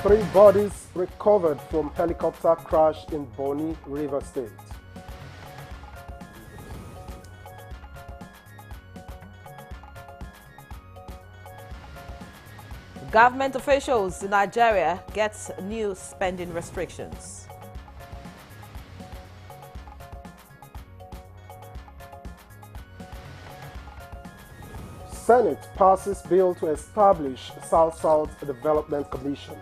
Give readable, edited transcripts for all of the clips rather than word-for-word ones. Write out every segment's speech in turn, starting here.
Three bodies recovered from helicopter crash in Bonny, River State. Government officials in Nigeria get new spending restrictions. Senate passes bill to establish South-South Development Commission.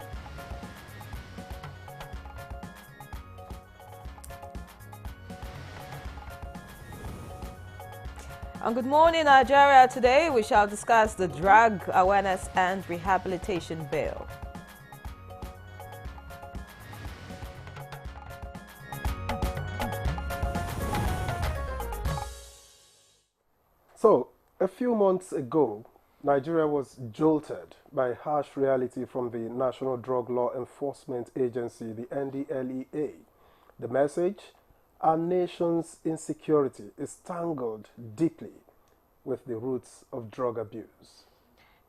And good morning, Nigeria. Today we shall discuss the Drug Awareness and Rehabilitation Bill. So, a few months ago, Nigeria was jolted by harsh reality from the National Drug Law Enforcement Agency, the NDLEA. The message? Our nation's insecurity is tangled deeply with the roots of drug abuse.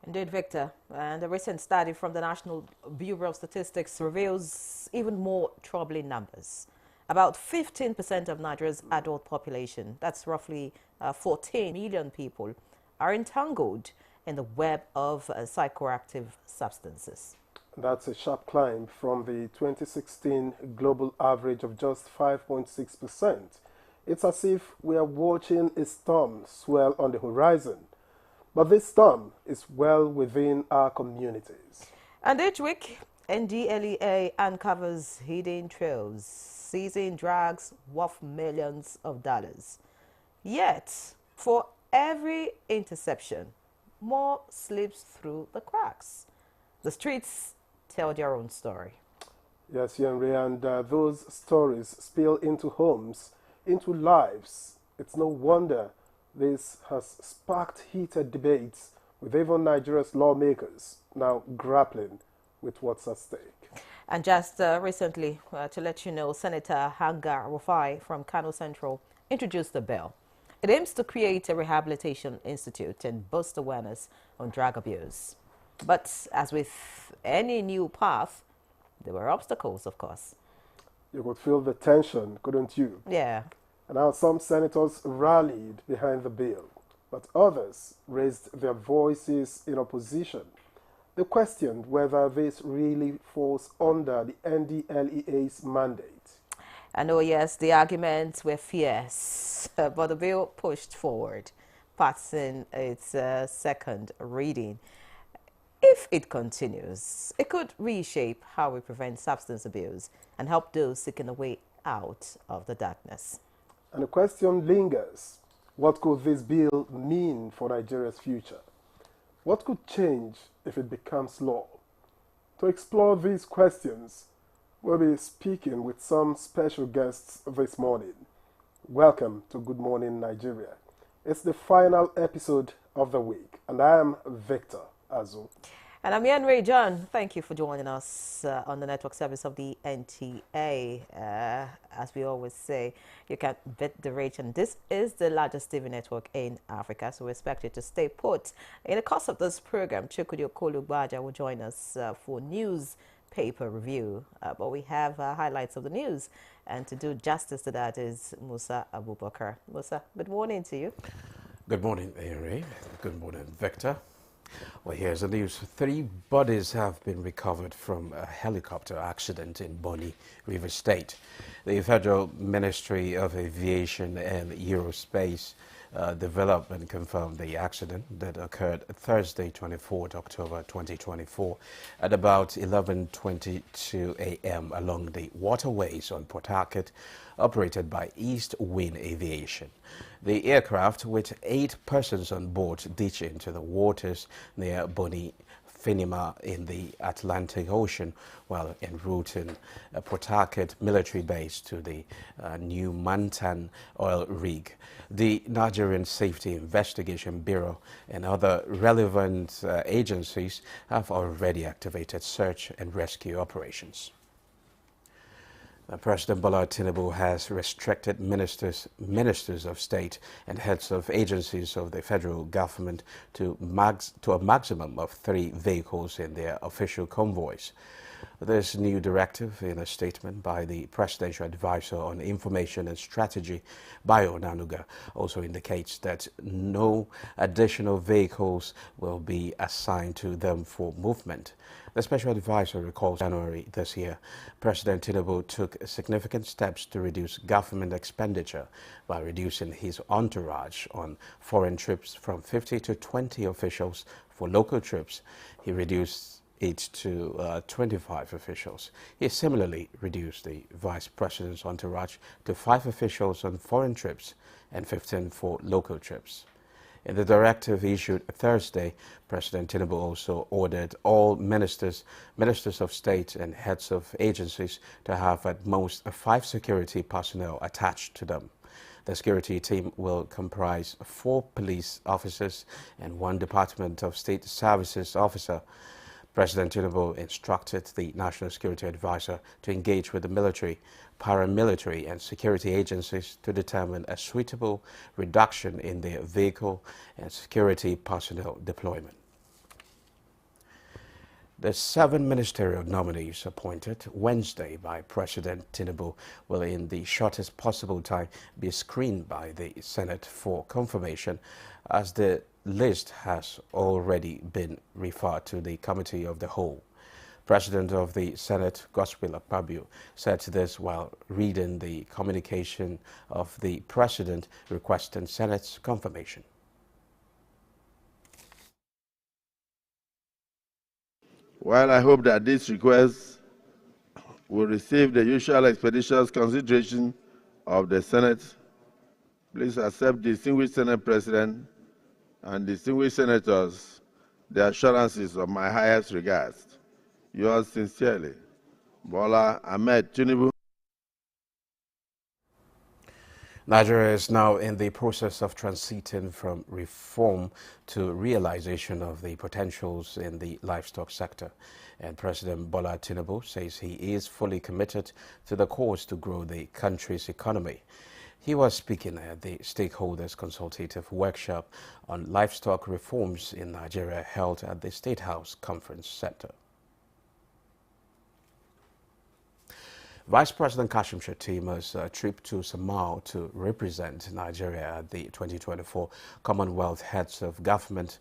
Indeed, Victor. And a recent study from the National Bureau of Statistics reveals even more troubling numbers. About 15% of Nigeria's adult population, that's roughly 14 million people, are entangled in the web of psychoactive substances. That's a sharp climb from the 2016 global average of just 5.6%. It's as if we are watching a storm swell on the horizon. But this storm is well within our communities. And each week, NDLEA uncovers hidden trails, seizing drugs worth millions of dollars. Yet, for every interception, more slips through the cracks. The streets tell their own story. Yes, Henry, and those stories spill into homes, into lives. It's no wonder this has sparked heated debates with even Nigeria's lawmakers now grappling with what's at stake. And just recently, to let you know, Senator Hanga Rufai from Kano Central introduced the bill. It aims to create a rehabilitation institute and boost awareness on drug abuse. But as with any new path, there were obstacles, of course. You could feel the tension, couldn't you? Yeah. And now some senators rallied behind the bill, but others raised their voices in opposition. They questioned whether this really falls under the NDLEA's mandate. And oh yes, the arguments were fierce, but the bill pushed forward, passing its second reading. If it continues, it could reshape how we prevent substance abuse and help those seeking a way out of the darkness. And the question lingers, what could this bill mean for Nigeria's future? What could change if it becomes law? To explore these questions, we'll be speaking with some special guests this morning. Welcome to Good Morning Nigeria. It's the final episode of the week, and I am Victor Azu. And I'm Henry John. Thank you for joining us on the network service of the NTA. As we always say, you can beat the rate, and this is the largest TV network in Africa, so we expect you to stay put. In the course of this program, Chukwudi Okolu-Gbaja will join us for newspaper review, but we have highlights of the news, and to do justice to that is Musa Abubakar. Musa, good morning to you. Good morning, Henry. Good morning, Victor. Well, here's the news. 3 bodies have been recovered from a helicopter accident in Bonny, River State. The Federal Ministry of Aviation and Aerospace Development confirmed the accident that occurred Thursday, 24th October 2024 at about 11:22 a.m. along the waterways on Port Harcourt, operated by East Wind Aviation. The aircraft, with 8 persons on board, ditched into the waters near Bonny Finima in the Atlantic Ocean while en route in Port Harcourt military base to the new Mantan oil rig. The Nigerian Safety Investigation Bureau and other relevant agencies have already activated search and rescue operations. President Bola Tinubu has restricted ministers of state and heads of agencies of the federal government to a maximum of 3 vehicles in their official convoys. This new directive, in a statement by the Presidential Advisor on Information and Strategy, Bayo Onanuga, also indicates that no additional vehicles will be assigned to them for movement. The Special Advisor recalls January this year, President Tinubu took significant steps to reduce government expenditure by reducing his entourage on foreign trips from 50 to 20 officials. For local trips, he reduced it to 25 officials. He similarly reduced the Vice President's entourage to 5 officials on foreign trips and 15 for local trips. In the directive issued Thursday, President Tinubu also ordered all ministers of state and heads of agencies to have at most 5 security personnel attached to them. The security team will comprise 4 police officers and 1 Department of State Services officer. President Tinubu instructed the National Security Advisor to engage with the military, paramilitary and security agencies to determine a suitable reduction in their vehicle and security personnel deployment. The 7 ministerial nominees appointed Wednesday by President Tinubu will, in the shortest possible time, be screened by the Senate for confirmation, as the list has already been referred to the Committee of the Whole. President of the Senate, Godswill Akpabio, said this while reading the communication of the President requesting Senate's confirmation. While I hope that this request will receive the usual expeditious consideration of the Senate, please accept the distinguished Senate President and distinguished senators the assurances of my highest regards. Yours sincerely, Bola Ahmed Tinubu. Nigeria is now in the process of transiting from reform to realization of the potentials in the livestock sector. And President Bola Tinubu says he is fully committed to the cause to grow the country's economy. He was speaking at the Stakeholders Consultative Workshop on Livestock Reforms in Nigeria held at the State House Conference Center. Vice President Kashim Shettima's trip to Samau to represent Nigeria at the 2024 Commonwealth Heads of Government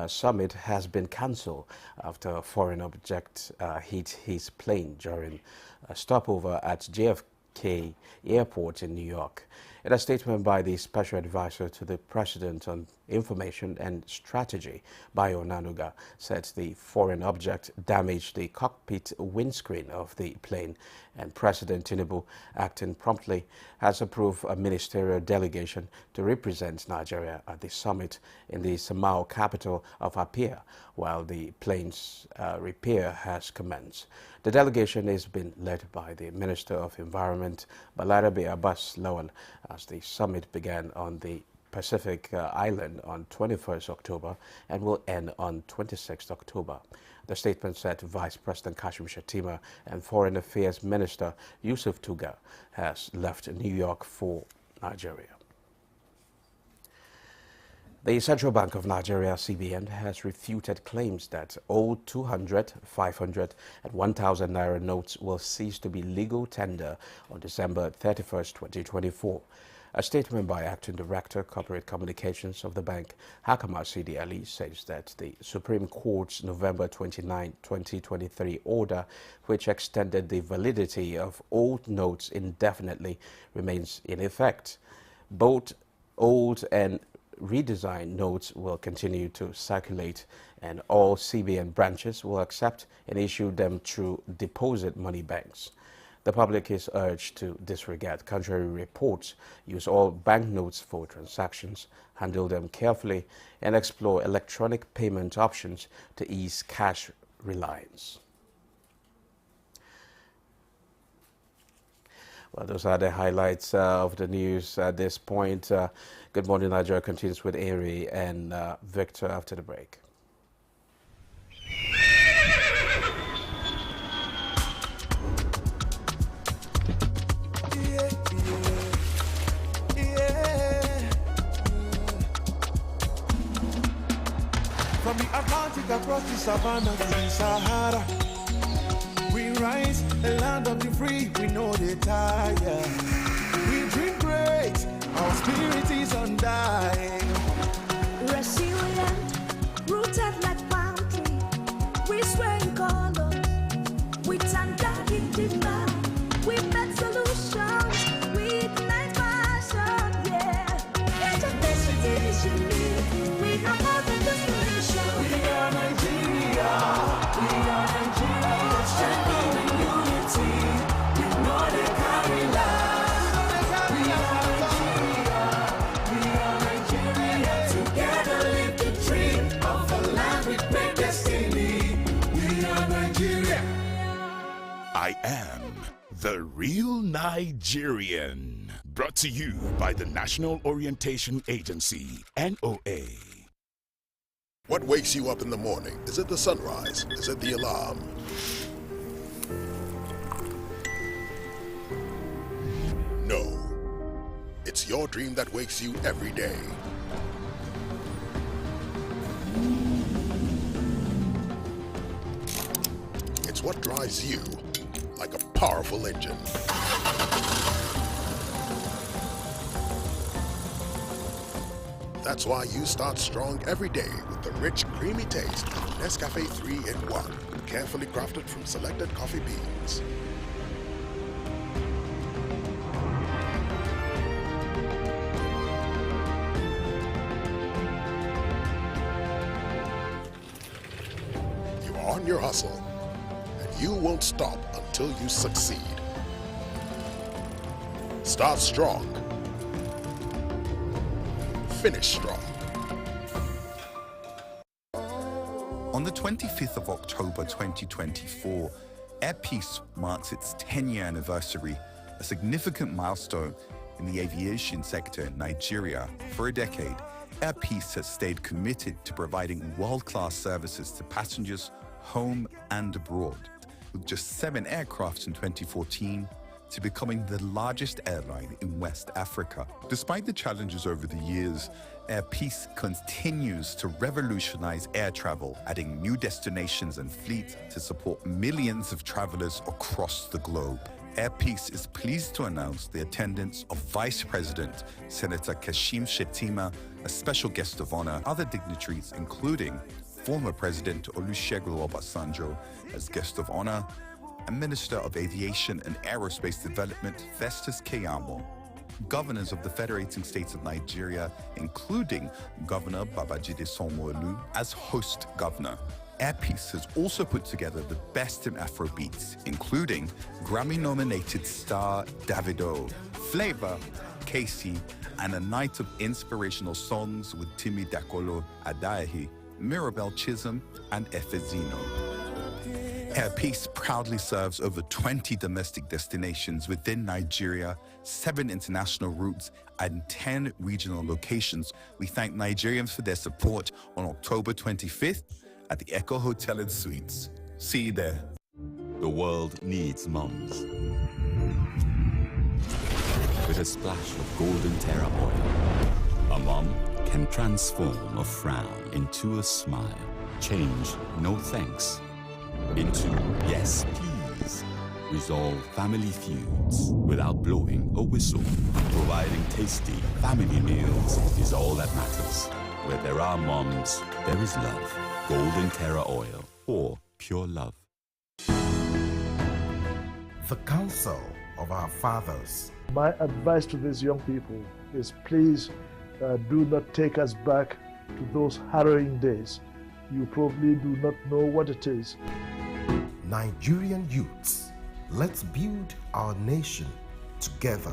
Summit has been cancelled after a foreign object hit his plane during a stopover at JFK Airport in New York. In a statement by the Special Advisor to the President on Information and Strategy, Bayo Onanuga, said the foreign object damaged the cockpit windscreen of the plane, and President Tinubu, acting promptly, has approved a ministerial delegation to represent Nigeria at the summit in the Samau capital of Apia, while the plane's repair has commenced. The delegation is being led by the Minister of Environment, Balarabe Abbas Lawal, as the summit began on the Pacific Island on 21st October and will end on 26th October. The statement said Vice President Kashim Shettima and Foreign Affairs Minister Yusuf Tuga has left New York for Nigeria. The Central Bank of Nigeria, CBN, has refuted claims that old 200, 500 and 1,000 naira notes will cease to be legal tender on December 31st, 2024. A statement by Acting Director, Corporate Communications of the bank, Hakama Sidi Ali, says that the Supreme Court's November 29, 2023 order, which extended the validity of old notes indefinitely, remains in effect. Both old and redesigned notes will continue to circulate, and all CBN branches will accept and issue them through deposit money banks. The public is urged to disregard contrary reports, use all banknotes for transactions, handle them carefully, and explore electronic payment options to ease cash reliance. Well, those are the highlights of the news at this point. Good Morning Nigeria continues with Ari and Victor after the break. From the Atlantic across the savannah to the Sahara, we rise, the land of the free, we know they tire. We dream great, our spirit is undying. Resilient, rooted like palm tree, we swear in color, we stand back in demand, we make solutions, we ignite passion, yeah. Diversity is unique, we have more than just a nation. We are Nigeria, we are Nigeria, strength in unity, we know they carry life. We are Nigeria, together live the dream of a land with great destiny. We are Nigeria. I am the real Nigerian. Brought to you by the National Orientation Agency, NOA. What wakes you up in the morning? Is it the sunrise? Is it the alarm? No. It's your dream that wakes you every day. It's what drives you like a powerful engine. That's why you start strong every day with the rich, creamy taste of Nescafe 3-in-1, carefully crafted from selected coffee beans. You are on your hustle, and you won't stop until you succeed. Start strong. Finish strong. On the 25th of October 2024, Air Peace marks its 10-year anniversary, a significant milestone in the aviation sector in Nigeria. For a decade, Air Peace has stayed committed to providing world-class services to passengers home and abroad. With just 7 aircraft in 2014, to becoming the largest airline in West Africa. Despite the challenges over the years, Air Peace continues to revolutionize air travel, adding new destinations and fleets to support millions of travelers across the globe. Air Peace is pleased to announce the attendance of Vice President Senator Kashim Shettima, a special guest of honor, other dignitaries including former President Olusegun Obasanjo as guest of honor, and Minister of Aviation and Aerospace Development Festus Keyamo, governors of the Federating States of Nigeria, including Governor Babajide Sanwo-Olu, as host governor. Air Peace has also put together the best in Afrobeats, including Grammy-nominated star Davido, Flavor, Casey, and a night of inspirational songs with Timi Dakolo, Adaehi, Mirabel Chisholm, and Efezino. Air Peace proudly serves over 20 domestic destinations within Nigeria, 7 international routes, and 10 regional locations. We thank Nigerians for their support on October 25th at the Echo Hotel and Suites. See you there. The world needs mums. With a splash of golden terra oil, a mum can transform a frown into a smile. Change no thanks into yes please. Resolve family feuds without blowing a whistle. Providing tasty family meals is all that matters. Where there are moms, there is love. Golden Terra Oil, or pure love. The counsel of our fathers. My advice to these young people is please do not take us back to those harrowing days. You probably do not know what it is. Nigerian youths, let's build our nation together.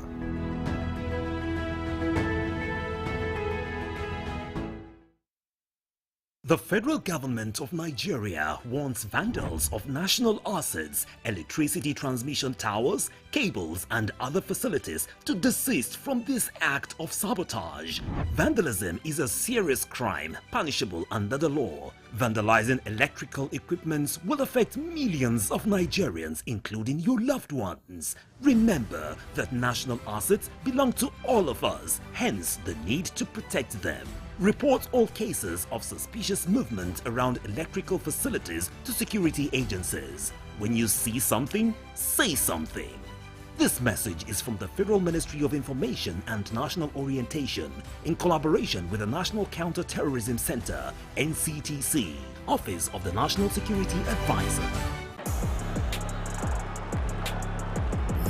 The federal government of Nigeria warns vandals of national assets, electricity transmission towers, cables, and other facilities to desist from this act of sabotage. Vandalism is a serious crime punishable under the law. Vandalizing electrical equipment will affect millions of Nigerians, including your loved ones. Remember that national assets belong to all of us, hence the need to protect them. Report all cases of suspicious movement around electrical facilities to security agencies. When you see something, say something. This message is from the Federal Ministry of Information and National Orientation in collaboration with the National Counter-Terrorism Center, NCTC, Office of the National Security Advisor.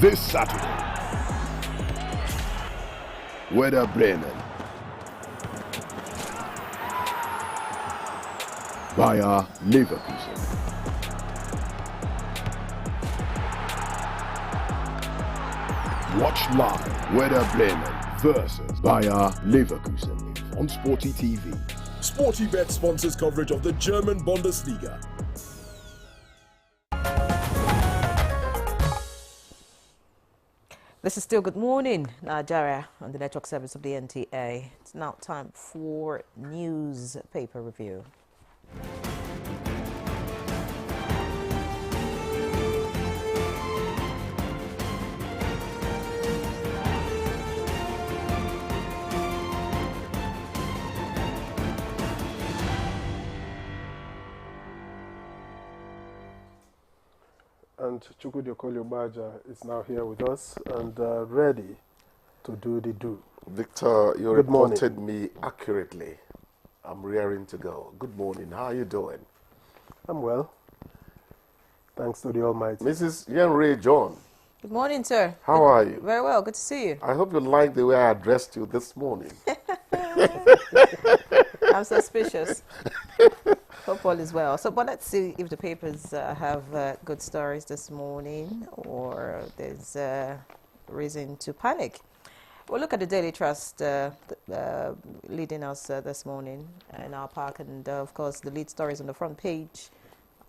This Saturday, Werder Bremen, Bayer Leverkusen. Watch live Werder Bremen versus Bayer Leverkusen on Sporty TV. Sporty Bet sponsors coverage of the German Bundesliga. This is still Good Morning Nigeria on the network service of the NTA. It's now time for newspaper review. And Chukwudi Okoliobaja is now here with us and ready to do the do. Victor, you Good morning. reported me accurately. I'm rearing to go. Good morning. How are you doing? I'm well. Thanks to the Almighty. Mrs. Yenray John. Good morning, sir. How are you? Very well. Good to see you. I hope you like the way I addressed you this morning. I'm suspicious. Hope all is well. So, but let's see if the papers have good stories this morning or there's reason to panic. We'll look at the Daily Trust leading us this morning in our park. And, of course, the lead stories on the front page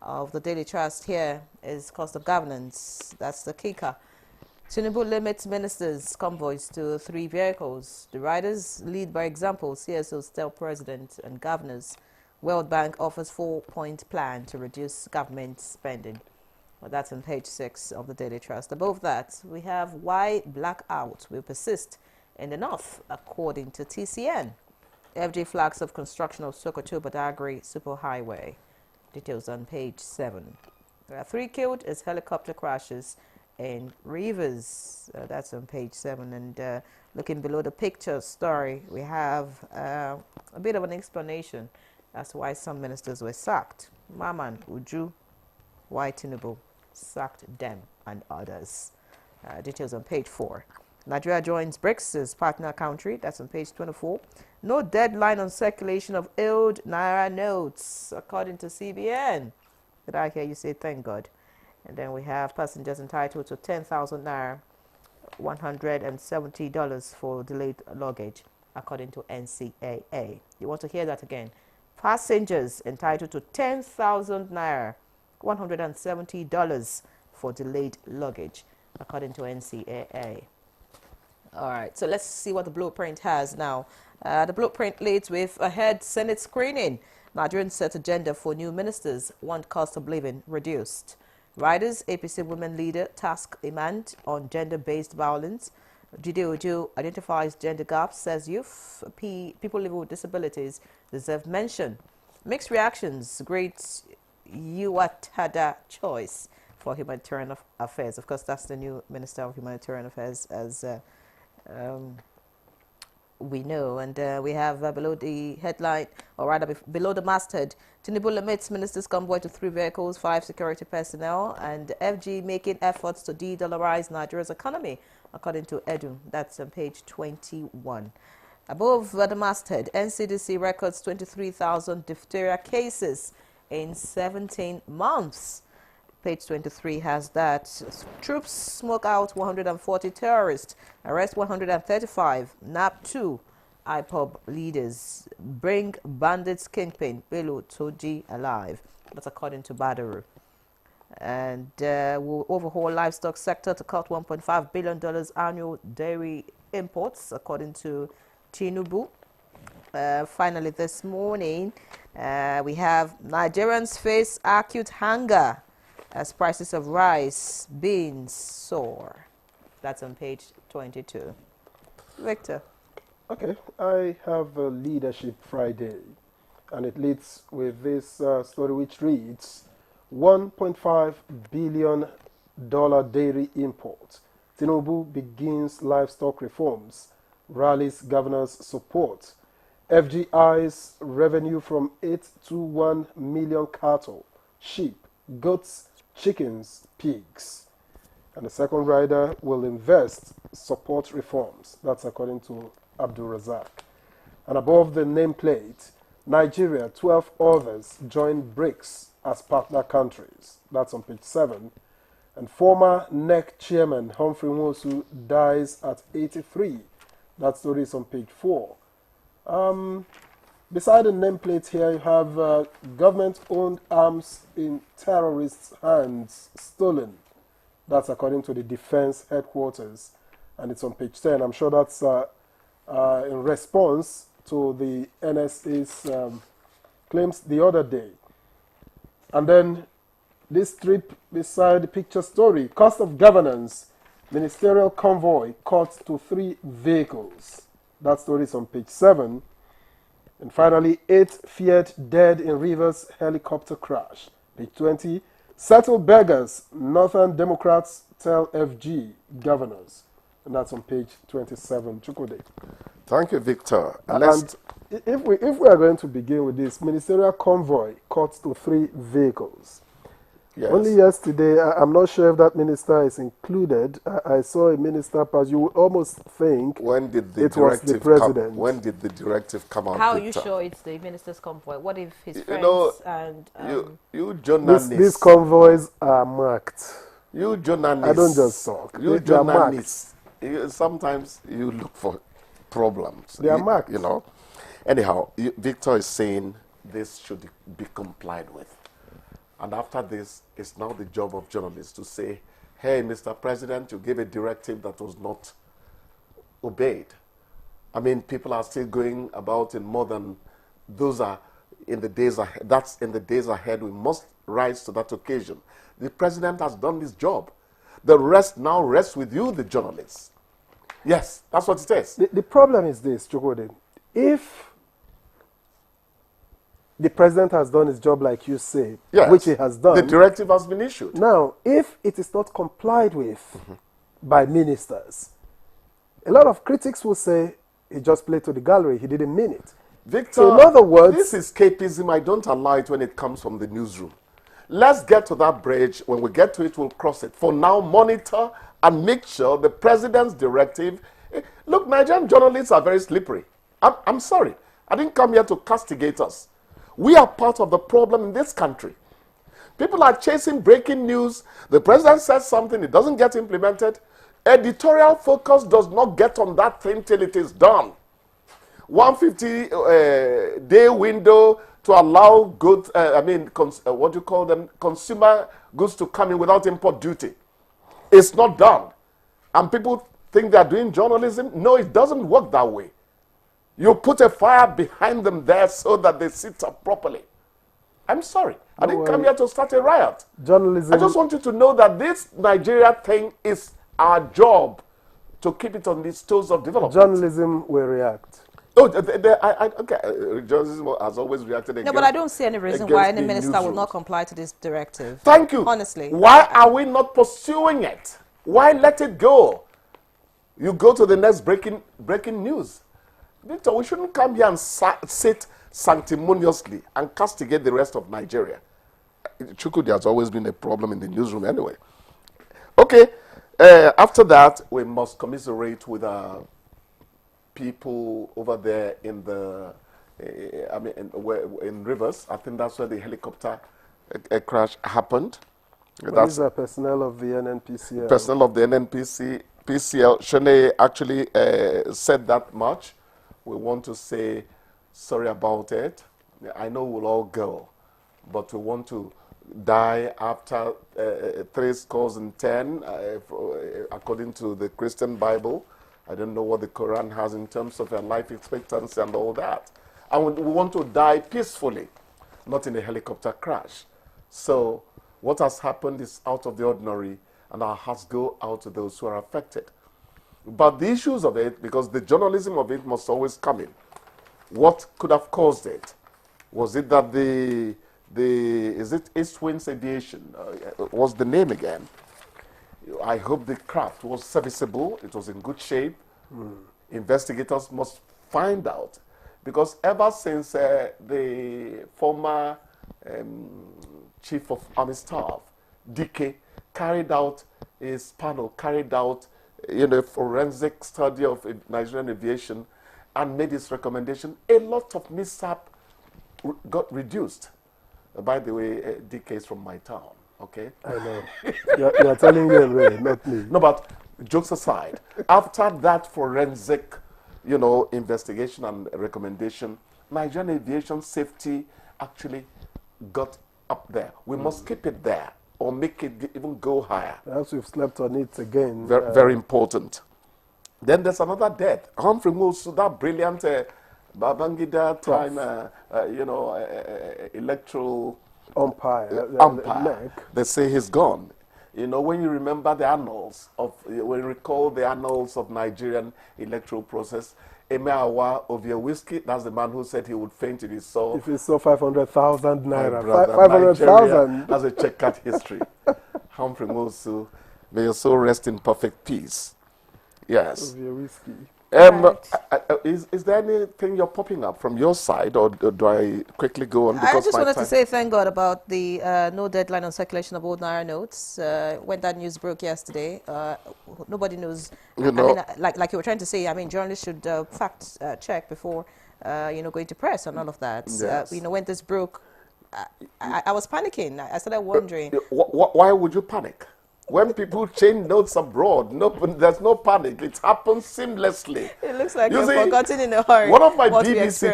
of the Daily Trust here is cost of governance. That's the kicker. Tinubu limits ministers' convoys to 3 vehicles. The riders lead by example, CSOs tell president and governors. World Bank offers 4-point plan to reduce government spending. Well, that's on page 6 of the Daily Trust. Above that, we have why blackout will persist in the north, according to TCN. FG flags of construction of Sokoto Badagry Superhighway. Details on page 7. There are 3 killed as helicopter crashes in Rivers. That's on page 7. And looking below the picture story, we have a bit of an explanation as to why some ministers were sacked. Maman, Uju, why Tinubu sacked them and others. Details on page 4. Nigeria joins BRICS as partner country. That's on page 24. No deadline on circulation of old Naira notes, according to CBN. Did I hear you say thank God? And then we have passengers entitled to 10,000 Naira, $170 for delayed luggage, according to NCAA. You want to hear that again? Passengers entitled to 10,000 Naira, $170 for delayed luggage, according to NCAA. All right, so let's see what the blueprint has now. The blueprint leads with ahead Senate screening. Nigerians set agenda for new ministers, want cost of living reduced. Riders, APC women leader task Iman on gender-based violence. Jide Ojo identifies gender gaps, says youth, people living with disabilities deserve mention. Mixed reactions, great Uwatada choice for humanitarian affairs. Of course, that's the new Minister of Humanitarian Affairs, as we know. And we have below the headline, or rather below the masthead, Tinubu limits ministers' convoy to 3 vehicles, 5 security personnel, and FG making efforts to de-dollarize Nigeria's economy, according to Edu. That's on page 21. Above the masthead, NCDC records 23,000 diphtheria cases in 17 months. Page 23 has that. Troops smoke out 140 terrorists, arrest 135, nab 2 IPOB leaders, bring bandits kingpin Bello Toji alive. That's according to Badaru. And will overhaul livestock sector to cut $1.5 billion annual dairy imports, according to Tinubu. Finally, this morning, we have Nigerians face acute hunger as prices of rice, beans soar. That's on page 22. Victor. Okay, I have a Leadership Friday, and it leads with this story which reads, $1.5 billion dairy import. Tinubu begins livestock reforms, rallies governors' support. FGI's revenue from 8 to 1 million cattle, sheep, goats, chickens, pigs. And the second rider will invest, support reforms. That's according to Abdul Razak. And above the nameplate, Nigeria, 12 others join BRICS as partner countries. That's on page 7. And former NEC chairman Humphrey Nwosu dies at 83. That story is on page 4. Beside the nameplate here, you have government-owned arms in terrorists' hands stolen. That's according to the defense headquarters, and it's on page 10. I'm sure that's in response to the NSA's claims the other day. And then this strip beside the picture story, cost of governance, ministerial convoy cut to 3 vehicles. That story is on page 7. And finally, 8 feared dead in Rivers helicopter crash. Page 20. Settled beggars, Northern Democrats tell FG governors. And that's on page 27. Chukwude. Thank you, Victor. And if we are going to begin with this, ministerial convoy cut to 3 vehicles. Yes. Only yesterday, I'm not sure if that minister is included. I saw a minister pass. You would almost think when did the it was the president. When did the directive come out? How are you sure it's the minister's convoy? What if his friends and... you journalists... These convoys are marked. You journalists... I don't just talk. You journalists... sometimes you look for problems. They are marked. You know. Anyhow, Victor is saying this should be complied with. And after this, it's now the job of journalists to say, hey, Mr. President, you gave a directive that was not obeyed. I mean, people are still going about in more than those are in the days ahead. That's in the days ahead. We must rise to that occasion. The president has done his job. The rest now rests with you, the journalists. Yes, that's what it is. The problem is this, Chukwude. If the president has done his job like you say, yes, which he has done. The directive has been issued. Now, if it is not complied with by ministers, a lot of critics will say he just played to the gallery, he didn't mean it. Victor, so in other words, this escapism, I don't allow it when it comes from the newsroom. Let's get to that bridge. When we get to it, we'll cross it. For now, monitor and make sure the president's directive... Look, Nigerian journalists are very slippery. I'm sorry. I didn't come here to castigate us. We are part of the problem in this country. People are chasing breaking news. The president says something, it doesn't get implemented. Editorial focus does not get on that thing till it is done. 150-day window to allow goods, what do you call them, consumer goods to come in without import duty. It's not done. And people think they're doing journalism. No, it doesn't work that way. You put a fire behind them there so that they sit up properly. I'm sorry. I didn't come here to start a riot. Journalism. I just want you to know that this Nigeria thing is our job to keep it on these toes of development. Journalism will react. Oh, okay. Journalism has always reacted against... No, but I don't see any reason why any minister will not comply to this directive. Thank you. Honestly. Why are we not pursuing it? Why let it go? You go to the next breaking news. Victor, we shouldn't come here and sit sanctimoniously and castigate the rest of Nigeria. Chukwudi has always been a problem in the newsroom anyway. Okay, after that, we must commiserate with our people over there in the, in Rivers. I think that's where the helicopter crash happened. Well, these are personnel of the NNPCL. Personnel of the NNPCL. Shane actually said that much. We want to say sorry about it. I know we'll all go, but we want to die after 10, according to the Christian Bible. I don't know what the Quran has in terms of life expectancy and all that. And we want to die peacefully, not in a helicopter crash. So what has happened is out of the ordinary, and our hearts go out to those who are affected. But the issues of it, because the journalism of it must always come in. What could have caused it? Was it that the is it East Winds Aviation? Was the name again? I hope the craft was serviceable. It was in good shape. Investigators must find out, because ever since the former Chief of Army Staff, DK, carried out forensic study of Nigerian aviation and made his recommendation, a lot of mishap got reduced. By the way, DK is from my town, okay? I know. You're telling me, Ray, not me. No, but jokes aside, after that forensic, investigation and recommendation, Nigerian aviation safety actually got up there. We must keep it there or make it even go higher. Perhaps we've slept on it again. Very important. Then there's another death. Humphrey Musu, that brilliant Babangida time, electoral umpire. They say he's gone. When you remember the annals when you recall the annals of Nigerian electoral process, Emeawa Whiskey, that's the man who said he would faint if he saw 500,000 naira. 500,000. That's a checkered history. Humphrey Musu, may your soul rest in perfect peace. Yes. Whiskey. Is there anything you're popping up from your side, or do I quickly go on? I just wanted to say thank God about the no deadline on circulation of old Naira notes. When that news broke yesterday, nobody knows. Like you were trying to say, journalists should fact check before, going to press and all of that. Yes. When this broke, I was panicking. I started wondering. Why would you panic? When people change notes abroad, there's no panic. It happens seamlessly. It looks like you've forgotten in a hurry. One of my BBC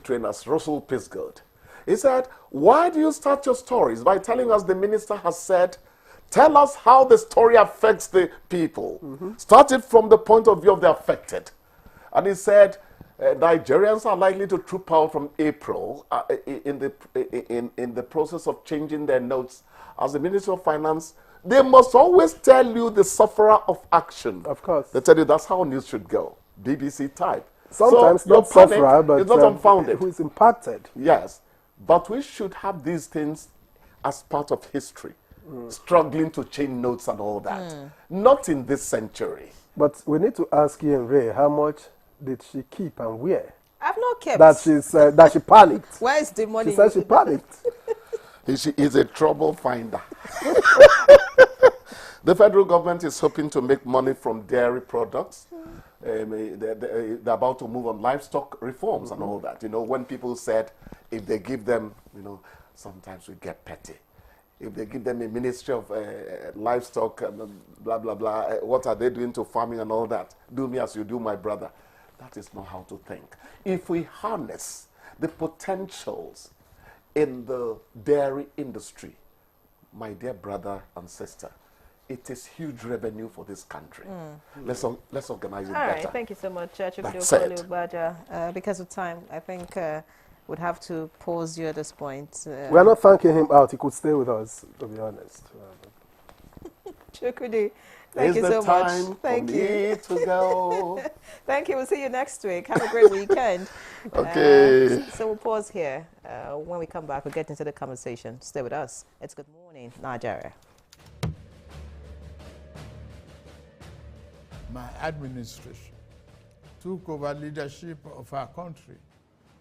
trainers, Russell Pisgold, he said, "Why do you start your stories by telling us the minister has said? Tell us how the story affects the people. Start it from the point of view of the affected." And he said, Nigerians are likely to troop out from April in the process of changing their notes. As the Minister of Finance, they must always tell you the sufferer of action. Of course. They tell you that's how news should go. BBC type. Sometimes not sufferer, but it's not unfounded. Who is impacted. Yes. But we should have these things as part of history. Struggling to change notes and all that. Not in this century. But we need to ask Ian Ray, how much did she keep and where? I've not kept. That she panicked. Where is the money? She said she panicked. She is a trouble finder. The federal government is hoping to make money from dairy products. They're about to move on livestock reforms and all that. When people said if they give them, sometimes we get petty. If they give them a ministry of livestock, blah, blah, blah, what are they doing to farming and all that? Do me as you do, my brother. That is not how to think. If we harness the potentials in the dairy industry, my dear brother and sister, it is huge revenue for this country. Let's organize it better. All right, thank you so much, That's it. because of time, I think we'd have to pause you at this point. We're not thanking him out. He could stay with us, to be honest. Chukwudi, thank you so much. Thank you. To go. Thank you. We'll see you next week. Have a great weekend. Okay. So we'll pause here. When we come back, we'll get into the conversation. Stay with us. It's Good Morning, Nigeria. My administration took over leadership of our country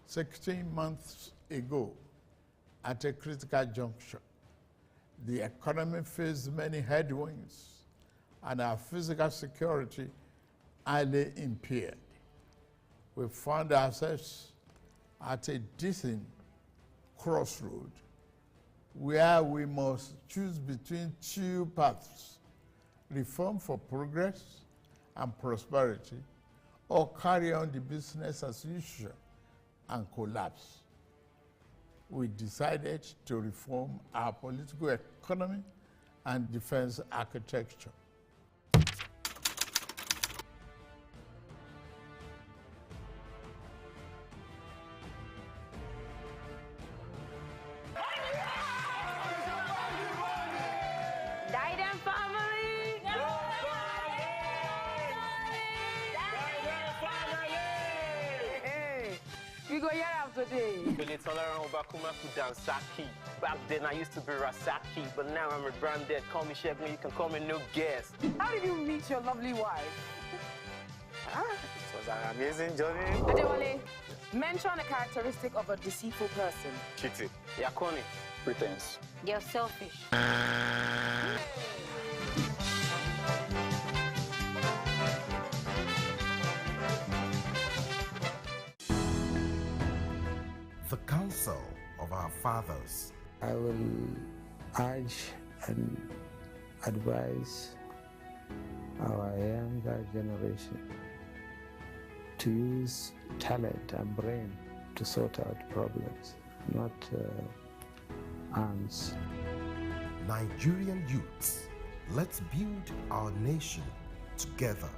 16 months ago at a critical juncture. The economy faced many headwinds and our physical security highly impaired. We found ourselves at a distant crossroad where we must choose between two paths: reform for progress and prosperity, or carry on the business as usual and collapse. We decided to reform our political economy and defense architecture. We go here today. Back then I used to be Rasaki, but now I'm rebranded. Call me Shegun, you can call me no guest. How did you meet your lovely wife? It was an amazing journey. Adewale, mention a characteristic of a deceitful person. Cheating. You're corny. Pretense. You're selfish. The counsel of our fathers. I will urge and advise our younger generation to use talent and brain to sort out problems, not arms. Nigerian youths, let's build our nation together.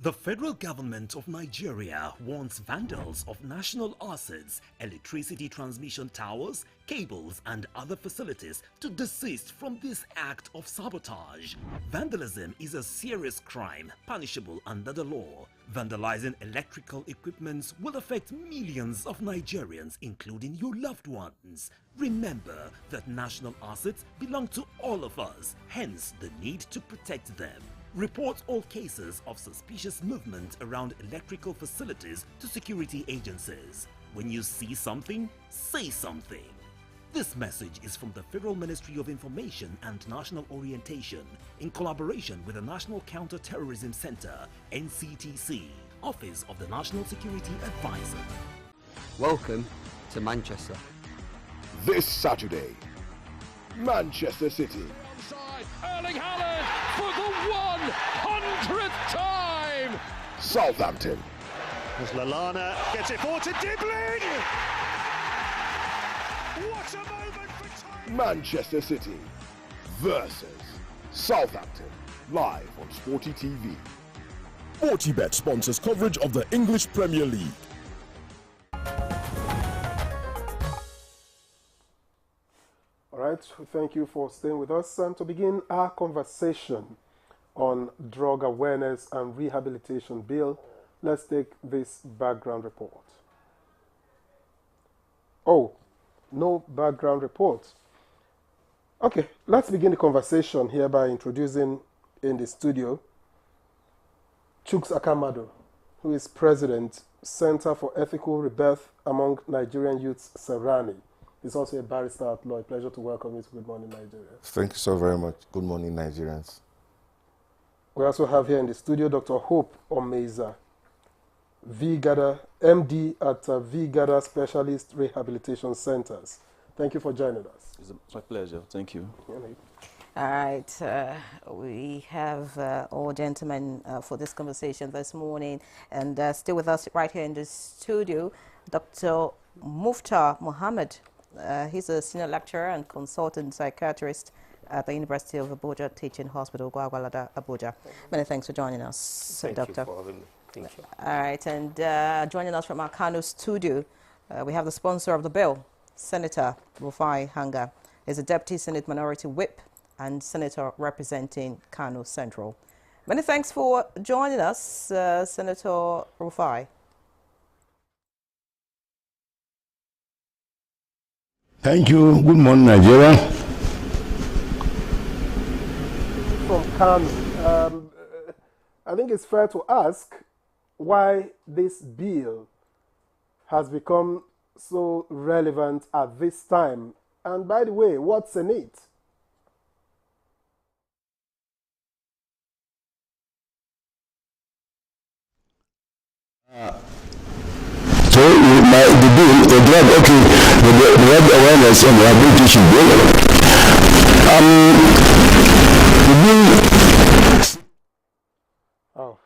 The federal government of Nigeria warns vandals of national assets, electricity transmission towers, cables and other facilities to desist from this act of sabotage. Vandalism is a serious crime punishable under the law. Vandalizing electrical equipments will affect millions of Nigerians, including your loved ones. Remember that national assets belong to all of us, hence the need to protect them. Report all cases of suspicious movement around electrical facilities to security agencies. When you see something, say something. This message is from the Federal Ministry of Information and National Orientation in collaboration with the National Counter-Terrorism Center, NCTC, Office of the National Security Advisor. Welcome to Manchester. This Saturday, Manchester City. Erling Haaland for the 100th time! Southampton. As Lallana gets it forward to Dibbling! What a moment for time! Manchester City versus Southampton. Live on Sporty TV. FortiBet sponsors coverage of the English Premier League. All right, thank you for staying with us. And to begin our conversation on Drug Awareness and Rehabilitation Bill, let's take this background report. Oh, no background report. Okay, let's begin the conversation here by introducing in the studio Chuks Akamado, who is President, Center for Ethical Rebirth Among Nigerian Youths, Serani. He's also a barrister at law. A pleasure to welcome you to Good Morning Nigeria. Thank you so very much. Good morning, Nigerians. We also have here in the studio Dr. Hope Omeza, V-Gada, MD at V-Gada Specialist Rehabilitation Centers. Thank you for joining us. It's my pleasure. Thank you. All right, we have all gentlemen for this conversation this morning, and still with us right here in the studio, Dr. Muftar Mohammed. He's a senior lecturer and consultant psychiatrist at the University of Abuja Teaching Hospital, Gwagwalada, Abuja. Many thanks for joining us, Doctor. Thank you for having me. Thank you. All right, and joining us from our Kano studio, we have the sponsor of the bill, Senator Rufai Hanga. He's a Deputy Senate Minority Whip and Senator representing Kano Central. Many thanks for joining us, Senator Rufai. Thank you. Good morning, Nigeria. From Kano, I think it's fair to ask why this bill has become so relevant at this time. And by the way, what's in it? So the bill, the drug awareness and rehabilitation bill. Oh,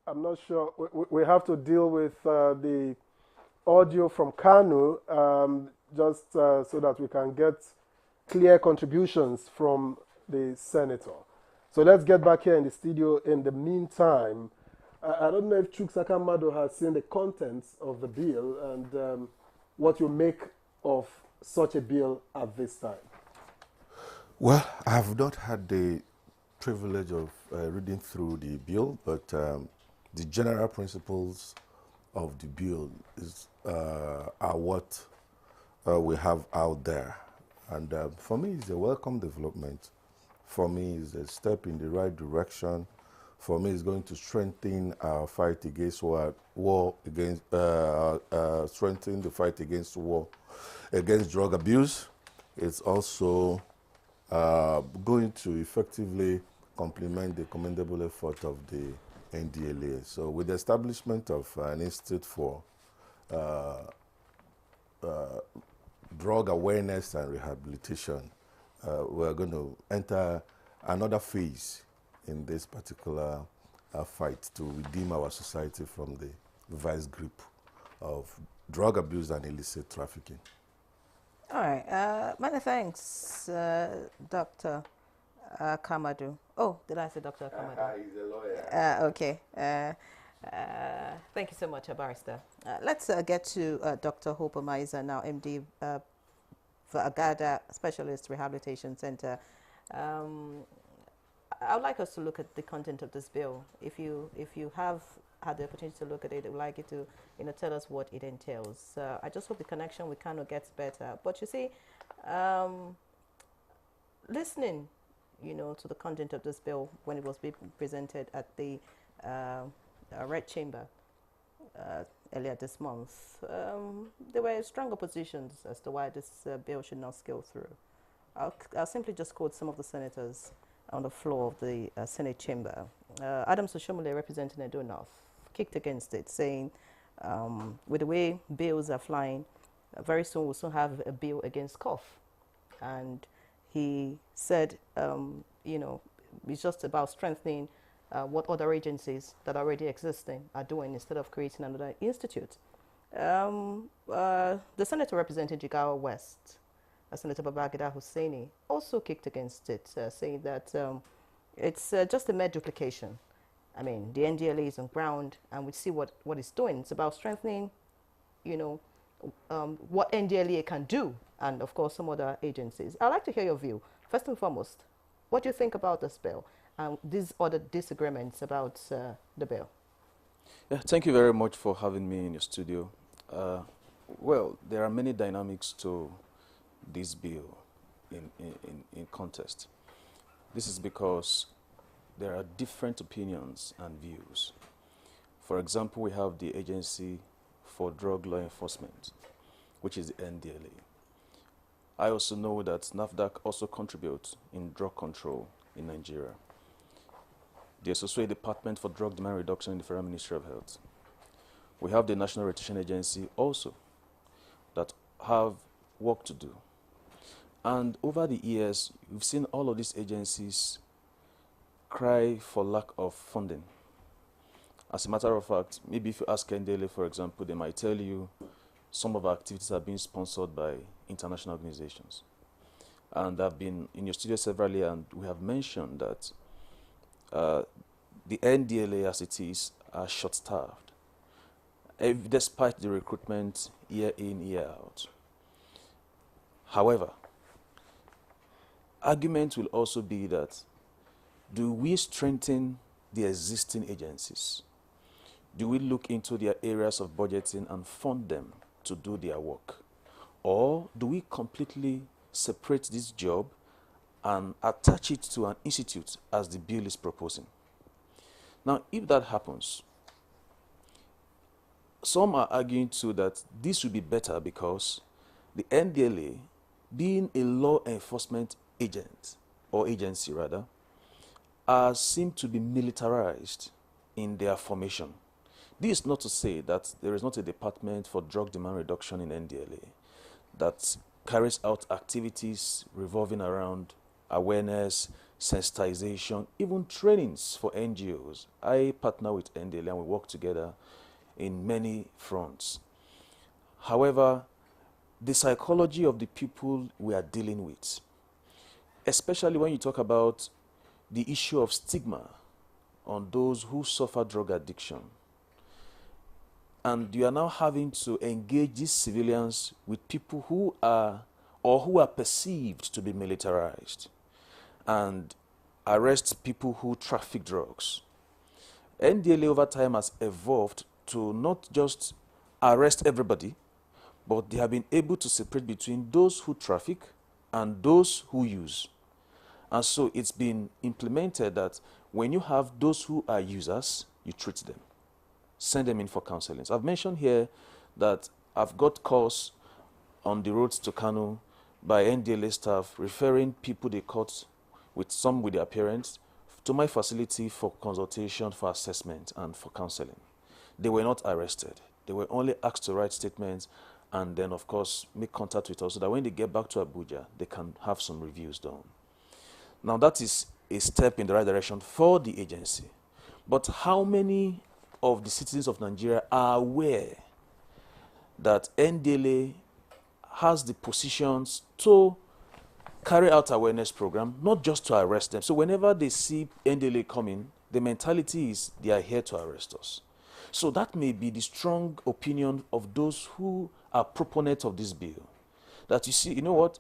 I'm not sure. We have to deal with the audio from Kano just so that we can get clear contributions from the senator. So let's get back here in the studio. In the meantime, I don't know if Chuks Akamado has seen the contents of the bill and what you make of such a bill at this time. Well, I have not had the privilege of reading through the bill, but the general principles of the bill are what we have out there. And for me, it's a welcome development. For me, it's a step in the right direction. For me, it's going to strengthen our fight against strengthen the fight against against drug abuse. It's also going to effectively complement the commendable effort of the NDLA. So with the establishment of an institute for drug awareness and rehabilitation, we're going to enter another phase in this particular fight to redeem our society from the vice grip of drug abuse and illicit trafficking. All right. Many thanks, Dr. Kamadu. Oh, did I say Dr. Kamadu? He's a lawyer. Okay. Thank you so much, Barrister. Let's get to Dr. Hope Amaiza now, MD for Agada Specialist Rehabilitation Center. I would like us to look at the content of this bill. If you have had the opportunity to look at it, I would like you to tell us what it entails. I just hope the connection with Kano gets better. But you see, listening, to the content of this bill when it was being presented at the Red Chamber earlier this month, there were strong oppositions as to why this bill should not scale through. I'll simply just quote some of the senators on the floor of the Senate chamber. Adams Oshomole, representing Edo North, kicked against it, saying, with the way bills are flying, very soon we'll soon have a bill against cough. And he said, it's just about strengthening what other agencies that are already existing are doing instead of creating another institute. The senator representing Jigawa West, Senator Babagida Hussaini, also kicked against it, saying that it's just a mere duplication. I mean, the NDLA is on ground, and we see what it's doing. It's about strengthening, what NDLA can do, and of course some other agencies. I'd like to hear your view. First and foremost, what do you think about this bill and these other disagreements about the bill? Yeah, thank you very much for having me in your studio. Well, there are many dynamics to this bill in contest. This is because there are different opinions and views. For example, we have the Agency for Drug Law Enforcement, which is the NDLA. I also know that NAFDAC also contributes in drug control in Nigeria. There's also a Department for Drug Demand Reduction in the Federal Ministry of Health. We have the National Retention Agency also that have work to do. And over the years, we've seen all of these agencies cry for lack of funding. As a matter of fact, maybe if you ask NDLA, for example, they might tell you some of our activities are being sponsored by international organizations. And I've been in your studio severally, and we have mentioned that the NDLA as it is are short-staffed, despite the recruitment year in, year out. However, argument will also be that, do we strengthen the existing agencies? Do we look into their areas of budgeting and fund them to do their work? Or do we completely separate this job and attach it to an institute as the bill is proposing? Now, if that happens, some are arguing too that this will be better because the NDLA, being a law enforcement agent, or agency rather, seem to be militarized in their formation. This is not to say that there is not a Department for Drug Demand Reduction in NDLA that carries out activities revolving around awareness, sensitization, even trainings for NGOs. I partner with NDLA and we work together in many fronts. However, the psychology of the people we are dealing with, especially when you talk about the issue of stigma on those who suffer drug addiction, and you are now having to engage these civilians with people who are perceived to be militarized. And arrest people who traffic drugs. NDLA over time has evolved to not just arrest everybody, but they have been able to separate between those who traffic and those who use. And so it's been implemented that when you have those who are users, you treat them, send them in for counseling. So I've mentioned here that I've got calls on the roads to Kano by NDLA staff referring people they caught with some with their parents to my facility for consultation, for assessment, and for counseling. They were not arrested. They were only asked to write statements and then, of course, make contact with us so that when they get back to Abuja, they can have some reviews done. Now, that is a step in the right direction for the agency. But how many of the citizens of Nigeria are aware that NDLA has the positions to carry out awareness program, not just to arrest them? So whenever they see NDLA coming, the mentality is they are here to arrest us. So that may be the strong opinion of those who are proponents of this bill. That you see, you know what?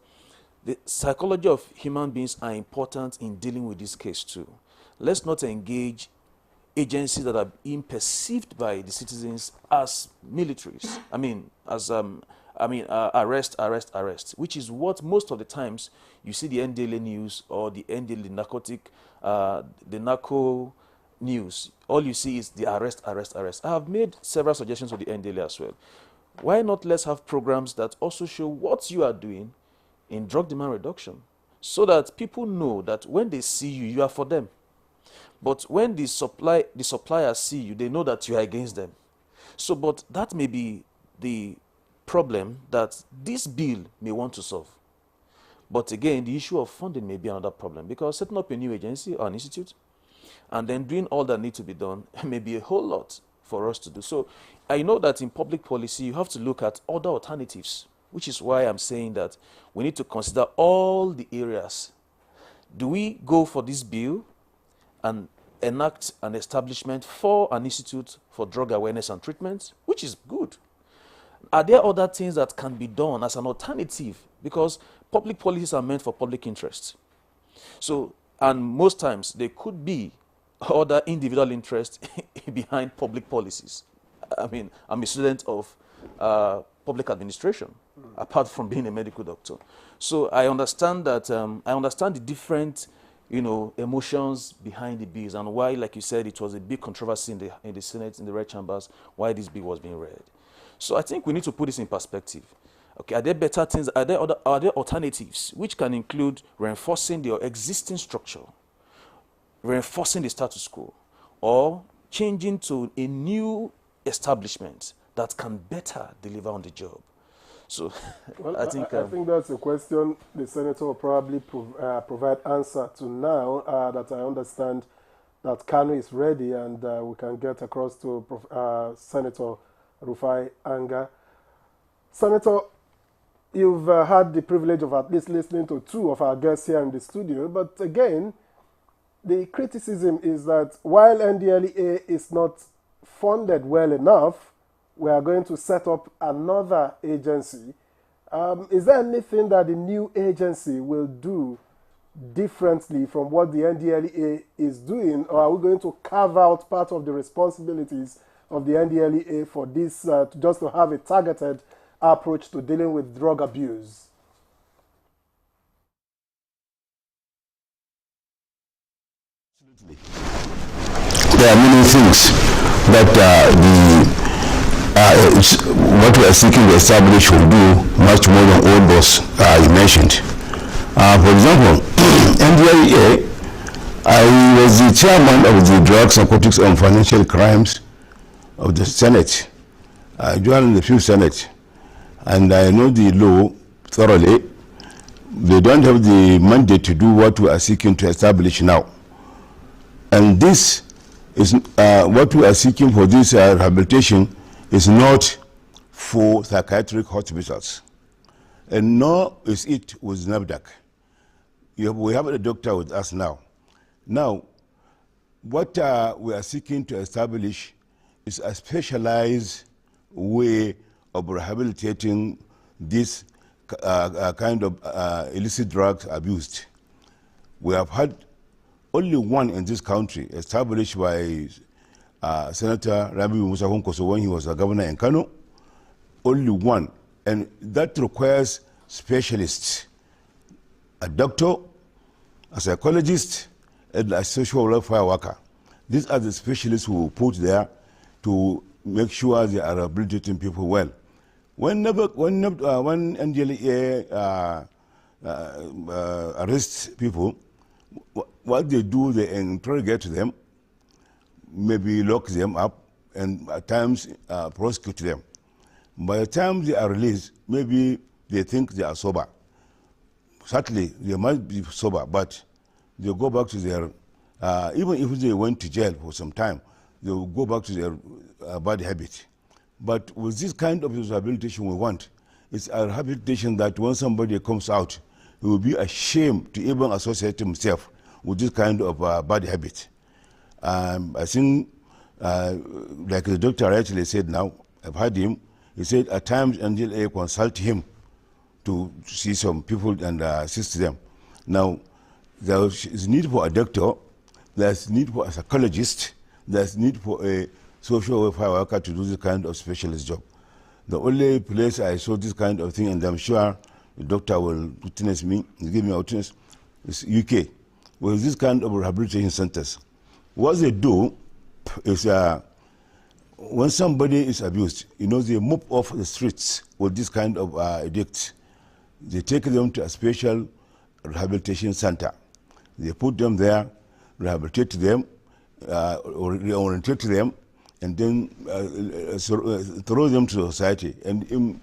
The psychology of human beings are important in dealing with this case too. Let's not engage agencies that are being perceived by the citizens as militaries. Arrest, which is what most of the times you see the NDLA news or the NDLA the narco news. All you see is the arrest. I have made several suggestions to the NDLA as well. Why not let's have programs that also show what you are doing in drug demand reduction so that people know that when they see you, you are for them. But when the suppliers see you, they know that you are against them. So, but that may be the problem that this bill may want to solve. But again, the issue of funding may be another problem, because setting up a new agency or an institute and then doing all that needs to be done may be a whole lot for us to do. So I know that in public policy, you have to look at other alternatives, which is why I'm saying that we need to consider all the areas. Do we go for this bill and enact an establishment for an institute for drug awareness and treatment, which is good? Are there other things that can be done as an alternative? Because public policies are meant for public interest. So, and most times there could be other individual interests behind public policies. I mean, I'm a student of public administration, apart from being a medical doctor. So I understand that, I understand the different, emotions behind the bills and why, like you said, it was a big controversy in the Senate, in the red chambers, why this bill was being read. So I think we need to put this in perspective. Okay, are there better things? Are there alternatives which can include reinforcing the existing structure, reinforcing the status quo, or changing to a new establishment that can better deliver on the job? So, well, I think that's a question the senator will probably provide answer to now. That I understand that Kano is ready, and we can get across to Senator Rufai Anga. Senator, you've had the privilege of at least listening to two of our guests here in the studio, but again, the criticism is that while NDLEA is not funded well enough, we are going to set up another agency. Is there anything that the new agency will do differently from what the NDLEA is doing, or are we going to carve out part of the responsibilities of the NDLEA for this, just to have a targeted approach to dealing with drug abuse? There are many things that what we are seeking to establish will do much more than all those you mentioned. For example, NDLEA, I was the chairman of the Drugs, Narcotics and Financial Crimes of the Senate. I joined the few Senate, and I know the law thoroughly. They don't have the mandate to do what we are seeking to establish now. And this is what we are seeking for this rehabilitation is not for psychiatric hospitals, and nor is it with NAFDAC. We have a doctor with us now. Now, what we are seeking to establish is a specialized way of rehabilitating this kind of illicit drugs abused. We have had only one in this country established by Senator Rabi Musa Honkoso when he was a governor in Kano. Only one. And that requires specialists, a doctor, a psychologist, and a social welfare worker. These are the specialists who put there to make sure they are rehabilitating people well. When NDLEA arrests people, what they do, they interrogate them, maybe lock them up, and at times prosecute them. By the time they are released, maybe they think they are sober. Certainly, they might be sober, but they go back to their, even if they went to jail for some time, they will go back to their bad habit. But with this kind of rehabilitation we want, it's a rehabilitation that when somebody comes out, he will be ashamed to even associate himself with this kind of bad habit. I think, like the doctor actually said now, I've heard him, he said at times NDLA consult him to see some people and assist them. Now, there is need for a doctor, there's need for a psychologist, there's need for a social welfare worker to do this kind of specialist job. The only place I saw this kind of thing, and I'm sure the doctor will witness me, give me a witness, is UK, with this kind of rehabilitation centers. What they do is when somebody is abused, you know, they move off the streets with this kind of addicts. They take them to a special rehabilitation center. They put them there, rehabilitate them, orientate them, and then throw them to society. And in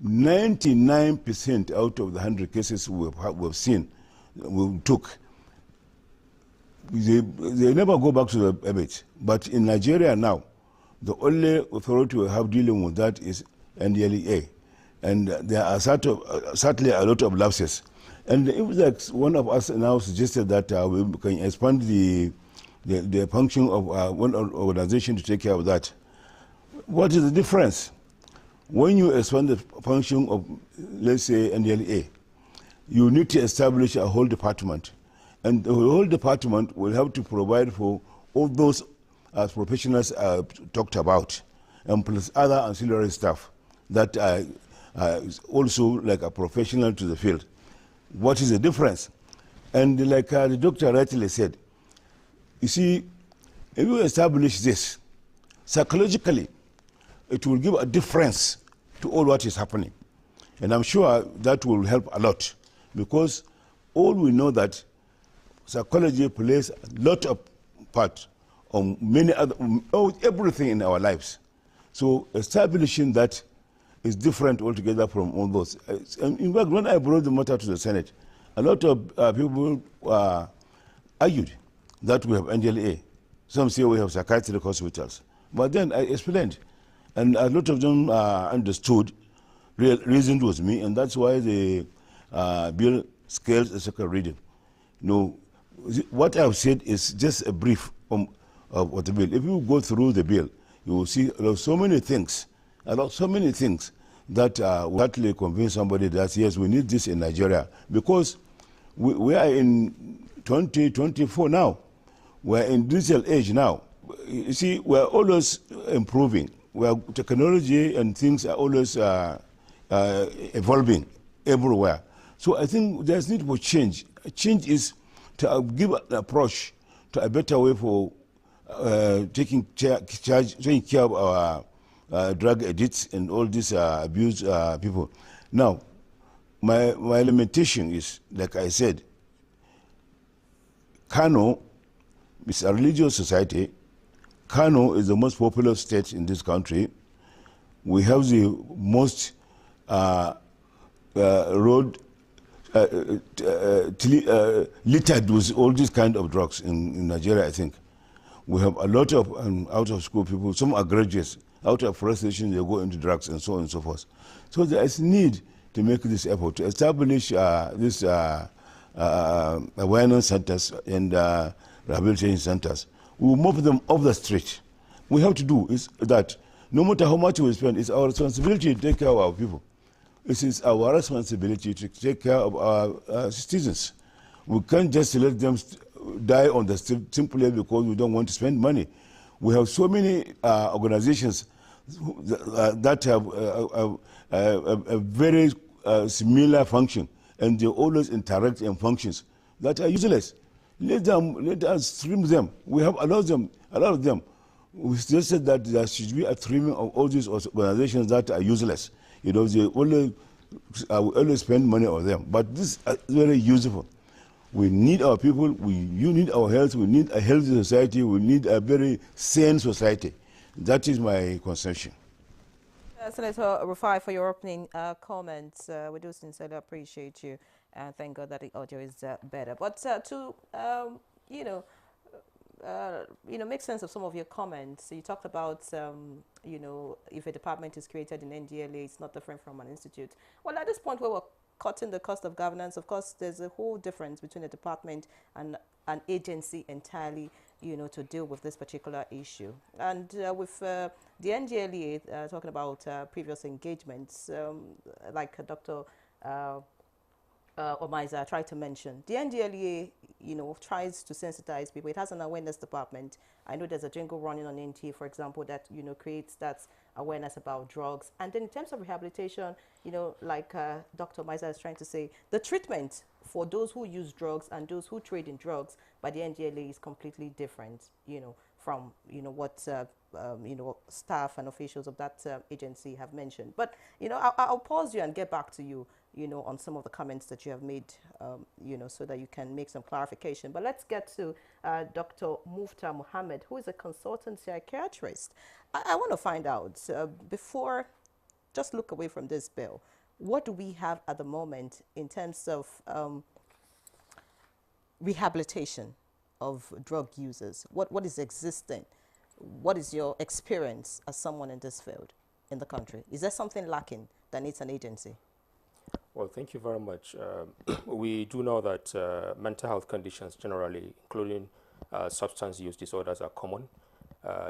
99% out of the 100 cases we've seen, we took, they never go back to the habit. But in Nigeria now, the only authority we have dealing with that is NDLEA. And there are certainly a lot of lapses. And if like one of us now suggested that we can expand the function of one organization to take care of that, what is the difference? When you expand the function of, let's say, NDLEA, you need to establish a whole department. And the whole department will have to provide for all those professionals talked about, and plus other ancillary staff that are also like a professional to the field. What is the difference? And like the doctor rightly said, you see, if you establish this, psychologically, it will give a difference to all what is happening. And I'm sure that will help a lot, because all we know that psychology plays a lot of part on many other, everything in our lives. So establishing that is different altogether from all those. And in fact, when I brought the matter to the Senate, a lot of people argued that we have NDLEA. Some say we have psychiatric hospitals. But then I explained, and a lot of them understood, reasoned with me, and that's why the bill scales a second reading. You know, what I've said is just a brief of the bill. If you go through the bill, you will see so many things that will actually convince somebody that, yes, we need this in Nigeria. Because we are in 2024 now. We're in digital age now. You see, we're always improving. Technology and things are always evolving everywhere. So I think there's need for change. Change is to give an approach to a better way for taking care of our drug addicts and all these abused people. Now, my lamentation is, like I said, Kano is a religious society. Kano is the most populous state in this country. We have the most road littered with all these kind of drugs in Nigeria, I think. We have a lot of out-of-school people. Some are graduates. Out of frustration, they go into drugs and so on and so forth. So there is need to make this effort to establish these awareness centers and rehabilitation centers. We will move them off the street. What we have to do is that no matter how much we spend, it's our responsibility to take care of our people. It is our responsibility to take care of our citizens. We can't just let them die on the street simply because we don't want to spend money. We have so many organizations that have a very similar function, and they always interact in functions that are useless. Let us trim them. We have a lot of them. We just said that there should be a trimming of all these organizations that are useless. You know, they always spend money on them. But this is very useful. We need our people. You need our health. We need a healthy society. We need a very sane society. That is my conception. Senator Rufai, for your opening comments, we do sincerely appreciate you, and thank God that the audio is better. But to make sense of some of your comments, you talked about if a department is created in NDLA, it's not different from an institute. Well, at this point where we're cutting the cost of governance, of course, there's a whole difference between a department and an agency entirely, to deal with this particular issue. And with the NDLEA, talking about previous engagements, like Dr. Omaiza tried to mention, the NDLEA, tries to sensitize people. It has an awareness department. I know there's a jingle running on NT, for example, that, creates that awareness about drugs. And then in terms of rehabilitation, like Dr. Omaiza is trying to say, the treatment for those who use drugs and those who trade in drugs by the NDLEA is completely different, from, what, staff and officials of that agency have mentioned. But, I'll pause you and get back to you, on some of the comments that you have made, so that you can make some clarification. But let's get to Dr. Mufta Muhammad, who is a consultant psychiatrist. I want to find out, before, just look away from this bill, what do we have at the moment in terms of rehabilitation of drug users? What is existing? What is your experience as someone in this field in the country? Is there something lacking that needs an agency? Well, thank you very much. We do know that mental health conditions generally, including substance use disorders, are common.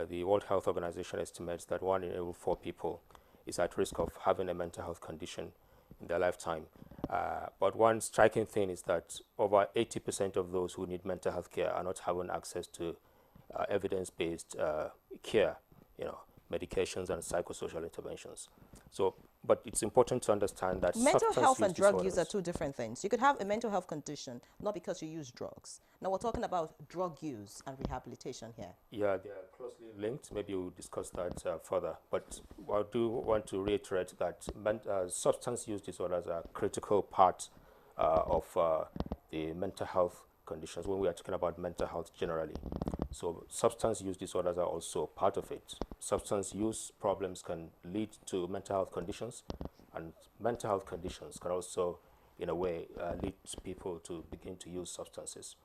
The World Health Organization estimates that 1 in every 4 people is at risk of having a mental health condition in their lifetime. But one striking thing is that over 80% of those who need mental health care are not having access to evidence-based care, medications and psychosocial interventions. So, but it's important to understand that mental health and drug use are two different things. You could have a mental health condition not because you use drugs. Now we're talking about drug use and rehabilitation here. Yeah, they are closely linked. Maybe we'll discuss that further. But I do want to reiterate that substance use disorders are a critical part of the mental health conditions when we are talking about mental health generally. So substance use disorders are also part of it. Substance use problems can lead to mental health conditions, and mental health conditions can also, in a way, lead people to begin to use substances.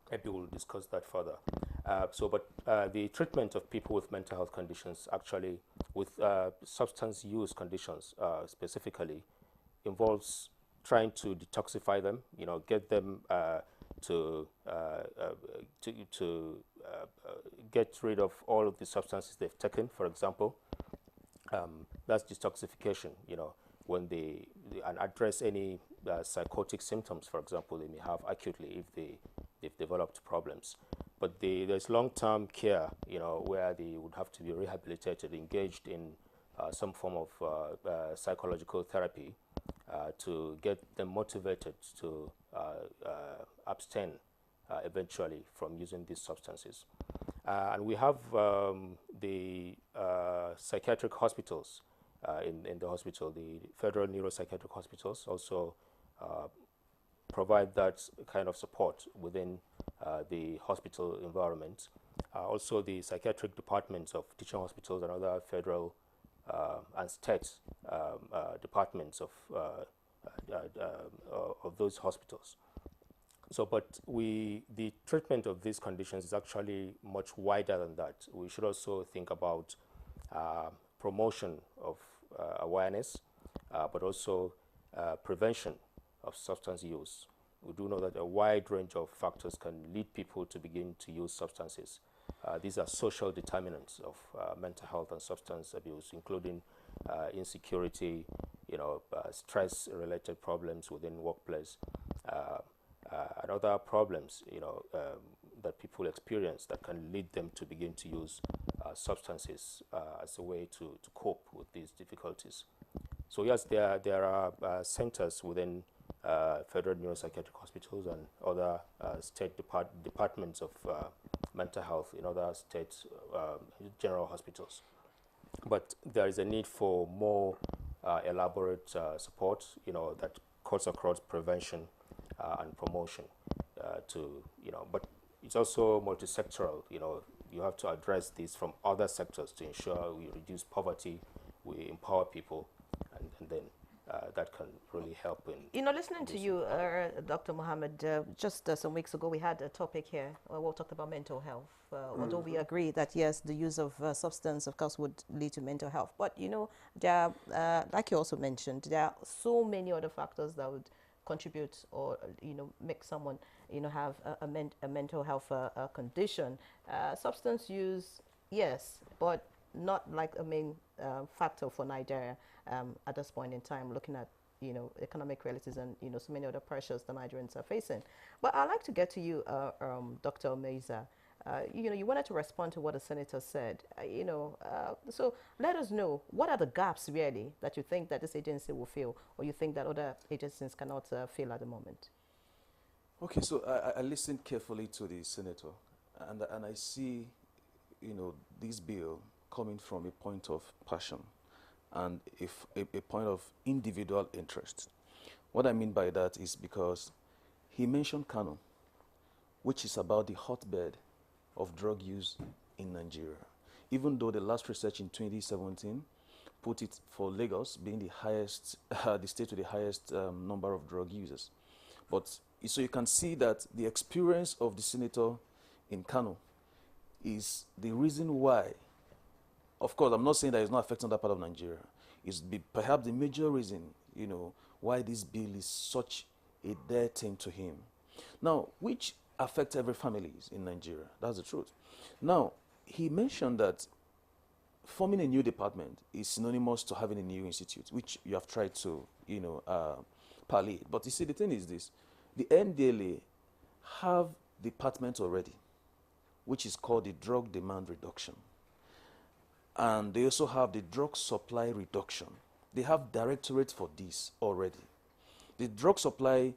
Maybe we'll discuss that further. But the treatment of people with mental health conditions, actually, with substance use conditions specifically, involves trying to detoxify them, get them to get rid of all of the substances they've taken, for example. That's detoxification, when and address any psychotic symptoms, for example, they may have acutely if they've developed problems. But there's long-term care, where they would have to be rehabilitated, engaged in some form of psychological therapy to get them motivated to abstain eventually from using these substances. And we have the psychiatric hospitals in the hospital. The federal neuropsychiatric hospitals also provide that kind of support within the hospital environment. Also, the psychiatric departments of teaching hospitals and other federal and state departments of those hospitals. So, but the treatment of these conditions is actually much wider than that. We should also think about promotion of awareness, but also prevention of substance use. We do know that a wide range of factors can lead people to begin to use substances. These are social determinants of mental health and substance abuse, including insecurity, stress-related problems within workplace, and other problems, that people experience that can lead them to begin to use substances as a way to cope with these difficulties. So yes, there are centers within federal neuropsychiatric hospitals and other state departments of mental health in other states, general hospitals. But there is a need for more elaborate support, that cuts across prevention and promotion but it's also multi-sectoral. You have to address this from other sectors to ensure we reduce poverty, we empower people, and then that can really help in... listening to you, Dr. Mohammed, just some weeks ago we had a topic here where we talked about mental health. Although we agree that, yes, the use of substance, of course, would lead to mental health. But, there are, like you also mentioned, there are so many other factors that would contribute or, make someone, have a mental health condition. Substance use, yes, but not like a main factor for Nigeria at this point in time, looking at economic realities and so many other pressures the Nigerians are facing. But I'd like to get to you, Dr. Omeiza. You wanted to respond to what the senator said. So let us know, what are the gaps really that you think that this agency will fill, or you think that other agencies cannot fill at the moment? Okay, so I listened carefully to the senator, and I see, this bill coming from a point of passion and a point of individual interest. What I mean by that is because he mentioned Kano, which is about the hotbed of drug use in Nigeria. Even though the last research in 2017 put it for Lagos being the highest, the state with the highest number of drug users. But so you can see that the experience of the senator in Kano is the reason why. Of course, I'm not saying that it's not affecting that part of Nigeria. It's perhaps the major reason, why this bill is such a dear thing to him. Now, which affects every family in Nigeria. That's the truth. Now, he mentioned that forming a new department is synonymous to having a new institute, which you have tried to, palliate. But you see, the thing is this. The NDLA have department already, which is called the drug demand reduction. And they also have the drug supply reduction. They have directorate for this already. The drug supply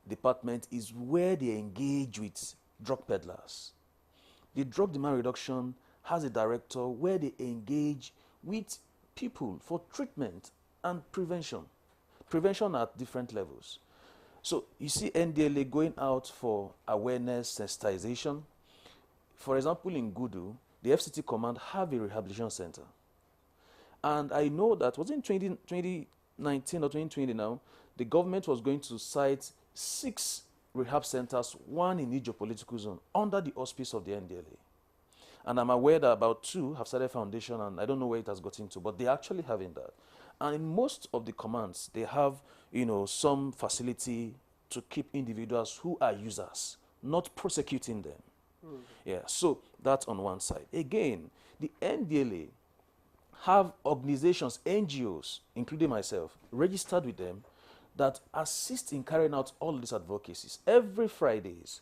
department is where they engage with drug peddlers. The drug demand reduction has a director where they engage with people for treatment and prevention. Prevention at different levels. So you see NDLA going out for awareness, sensitization. For example, in Gudu, the FCT command have a rehabilitation center. And I know that, was it in 2019 or 2020 now, the government was going to cite 6 rehab centers, 1 in each geopolitical zone, under the auspice of the NDLA. And I'm aware that about 2 have started foundation, and I don't know where it has got into, but they're actually having that. And in most of the commands, they have, some facility to keep individuals who are users, not prosecuting them. Yeah, so that's on one side. Again, the NDLA have organizations, NGOs, including myself, registered with them that assist in carrying out all these advocacies. Every Fridays,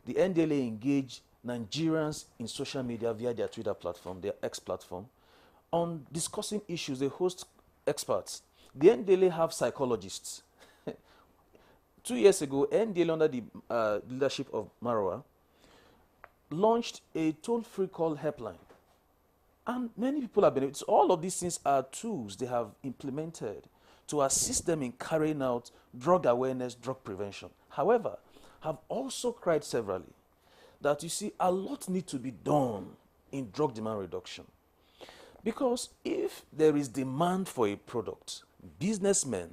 the NDLA engage Nigerians in social media via their Twitter platform, their X platform, on discussing issues. They host experts. The NDLA have psychologists. 2 years ago, NDLA, under the leadership of Marwa, launched a toll-free call helpline. And many people have benefited. All of these things are tools they have implemented to assist them in carrying out drug awareness, drug prevention. However, have also cried severally that, you see, a lot needs to be done in drug demand reduction. Because if there is demand for a product, businessmen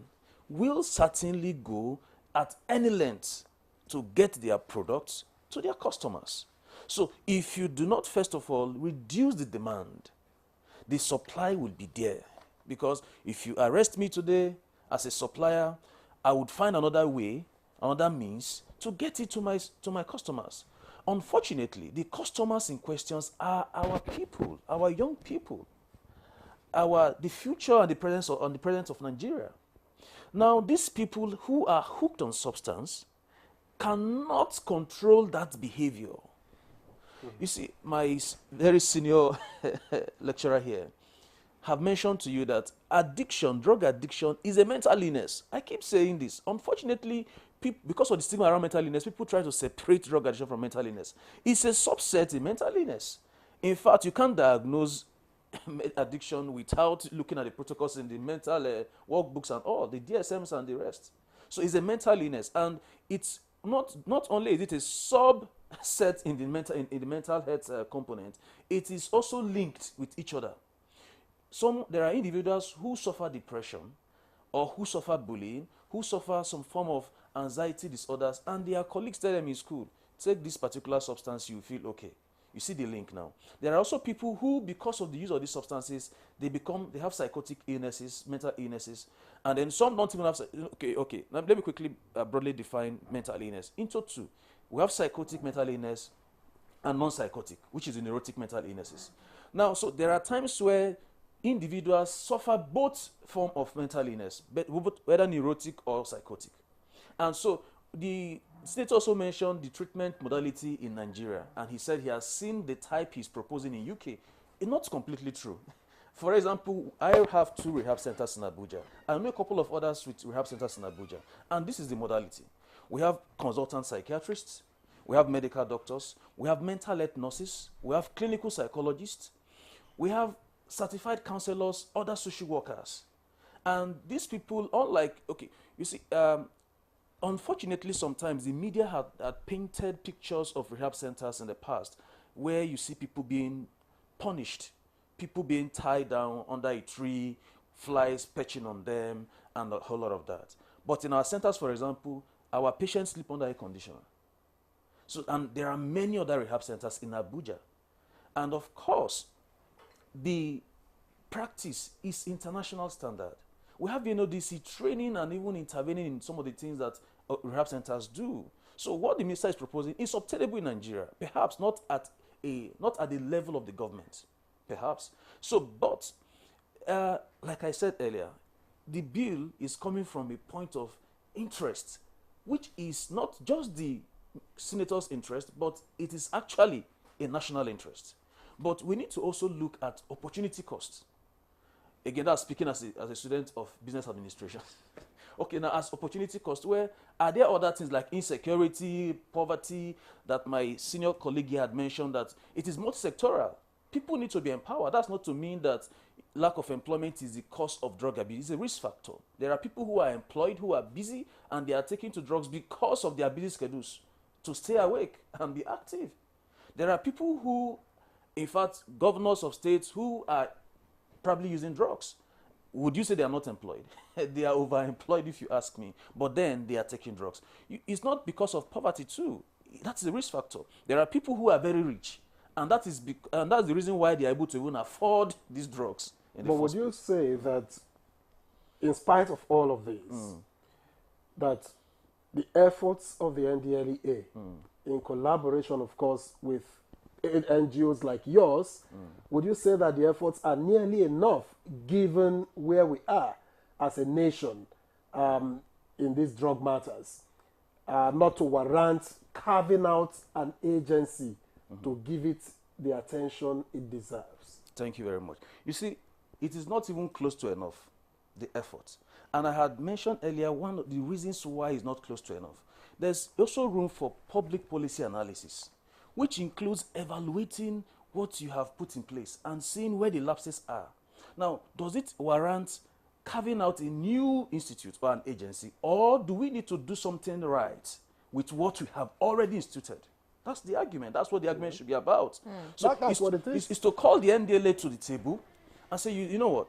will certainly go at any length to get their products to their customers. So if you do not, first of all, reduce the demand, the supply will be there. Because if you arrest me today as a supplier, I would find another way, another means to get it to my customers. Unfortunately, the customers in questions are our people, our young people, the future and the present of Nigeria. Now, these people who are hooked on substance cannot control that behavior. You see, my very senior lecturer here have mentioned to you that addiction, drug addiction, is a mental illness. I keep saying this. Unfortunately, because of the stigma around mental illness, people try to separate drug addiction from mental illness. It's a subset in mental illness. In fact, you can't diagnose addiction without looking at the protocols in the mental workbooks and all, the DSMs and the rest. So it's a mental illness, and it's not only is it a subset in the mental health component, it is also linked with each other. There are individuals who suffer depression, or who suffer bullying, who suffer some form of anxiety disorders, and their colleagues tell them in school, take this particular substance, you feel okay. You see the link now. There are also people who, because of the use of these substances, they have psychotic illnesses, mental illnesses, and then some don't even have. Okay. Now let me quickly broadly define mental illness into two. We have psychotic mental illness and non-psychotic, which is the neurotic mental illnesses. Now, so there are times where individuals suffer both forms of mental illness, whether neurotic or psychotic. And so the state also mentioned the treatment modality in Nigeria, and he said he has seen the type he's proposing in UK. It's not completely true. For example, I have 2 rehab centers in Abuja. I know a couple of others with rehab centers in Abuja, and this is the modality. We have consultant psychiatrists, we have medical doctors, we have mental health nurses, we have clinical psychologists, we have certified counselors, other social workers. And these people, unlike, you see, unfortunately, sometimes the media had painted pictures of rehab centers in the past where you see people being punished, people being tied down under a tree, flies perching on them, and a whole lot of that. But in our centers, for example, our patients sleep under air conditioner. So, and there are many other rehab centers in Abuja. And of course, the practice is international standard. We have NODC training and even intervening in some of the things that rehab centers do. So what the minister is proposing is obtainable in Nigeria, perhaps not at the level of the government, perhaps. So, but like I said earlier, the bill is coming from a point of interest, which is not just the senator's interest, but it is actually a national interest. But we need to also look at opportunity costs. Again, that's speaking as a student of business administration. Okay, now as opportunity cost, where are there other things like insecurity, poverty, that my senior colleague here had mentioned, that it is multi-sectoral. People need to be empowered. That's not to mean that lack of employment is the cause of drug abuse. It's a risk factor. There are people who are employed, who are busy, and they are taking to drugs because of their busy schedules to stay awake and be active. There are people who, in fact, governors of states who are probably using drugs. Would you say they are not employed? They are overemployed, if you ask me. But then they are taking drugs. It's not because of poverty too. That's the risk factor. There are people who are very rich, and that's the reason why they are able to even afford these drugs. But would you say that, in spite of all of this, that the efforts of the NDLEA, in collaboration, of course, with NGOs like yours, would you say that the efforts are nearly enough given where we are as a nation in these drug matters, not to warrant carving out an agency to give it the attention it deserves? Thank you very much. You see, it is not even close to enough, the effort. And I had mentioned earlier one of the reasons why it's not close to enough. There's also room for public policy analysis, which includes evaluating what you have put in place and seeing where the lapses are. Now, does it warrant carving out a new institute or an agency, or do we need to do something right with what we have already instituted? That's the argument. That's what the argument should be about. So that's what it is. It's to call the NDLA to the table and say, you know what?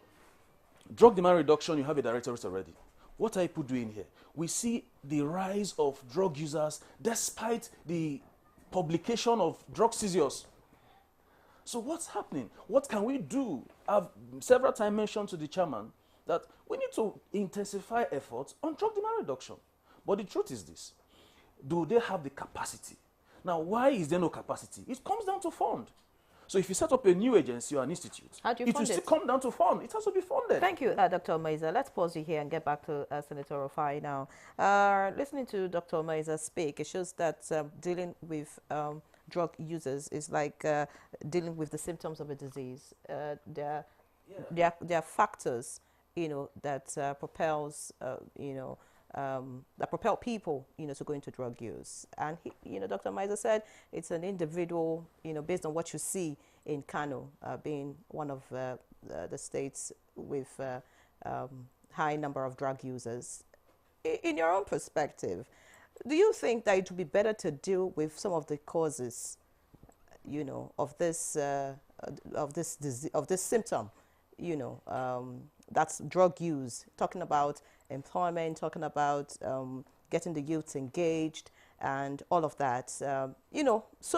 Drug demand reduction, you have a directorate already. What are people doing here? We see the rise of drug users despite the publication of drug seizures. So what's happening? What can we do? I've several times mentioned to the chairman that we need to intensify efforts on drug demand reduction. But the truth is this: do they have the capacity? Now, why is there no capacity? It comes down to fund. So if you set up a new agency or an institute, How do you it will fund still it? come down to fund. It has to be funded. Thank you, Dr. Maiza. Let's pause you here and get back to Senator Rufai now. Listening to Dr. Maiza speak, it shows that dealing with drug users is like dealing with the symptoms of a disease. There are factors, that propels, that propel people, to go into drug use. And Dr. Maiza said it's an individual, based on what you see in Kano, being one of the states with high number of drug users. In your own perspective, do you think that it would be better to deal with some of the causes, of this symptom, that's drug use? Talking about employment, talking about getting the youth engaged, and all of that. So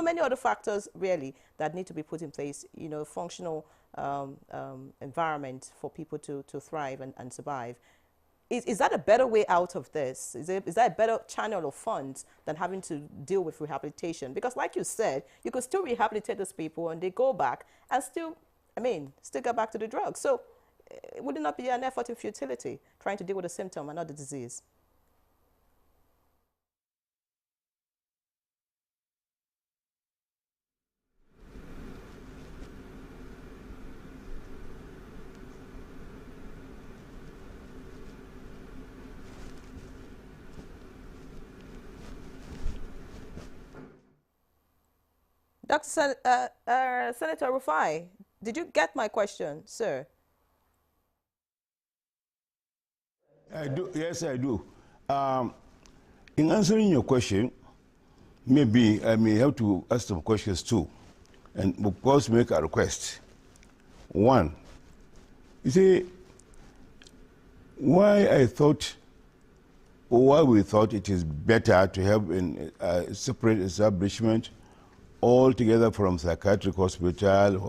many other factors really that need to be put in place. Functional environment for people to thrive and survive. Is that a better way out of this? Is that a better channel of funds than having to deal with rehabilitation? Because like you said, you could still rehabilitate those people and they go back and still get back to the drugs. So would it not be an effort in futility trying to deal with the symptom and not the disease? Senator Rufai, did you get my question, sir? I do. Yes, I do. In answering your question, maybe I may have to ask some questions too, and of course make a request. One, you see, why we thought it is better to have a separate establishment altogether from psychiatric hospital,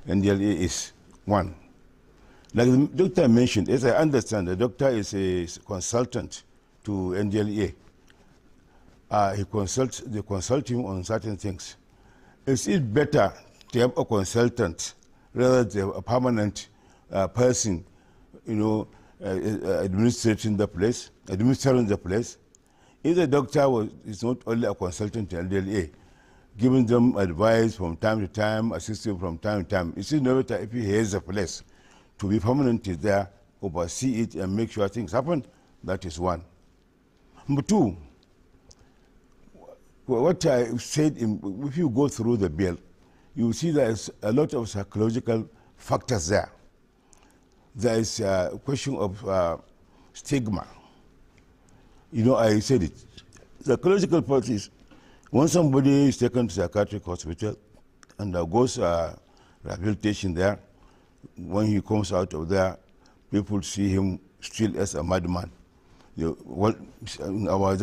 NDLA is one. Like the doctor mentioned, as I understand, the doctor is a consultant to NDLA. They consult him on certain things. Is it better to have a consultant rather than have a permanent person, administering the place? If the doctor is not only a consultant to NDLA, giving them advice from time to time, assisting from time to time, it's no better if he has a place to be permanently there, oversee it, and make sure things happen. That is one. Number two, what I said, if you go through the bill, you see there's a lot of psychological factors there. There is a question of stigma. I said it. The psychological part is when somebody is taken to psychiatric hospital and goes rehabilitation there, when he comes out of there, people see him still as a madman. In our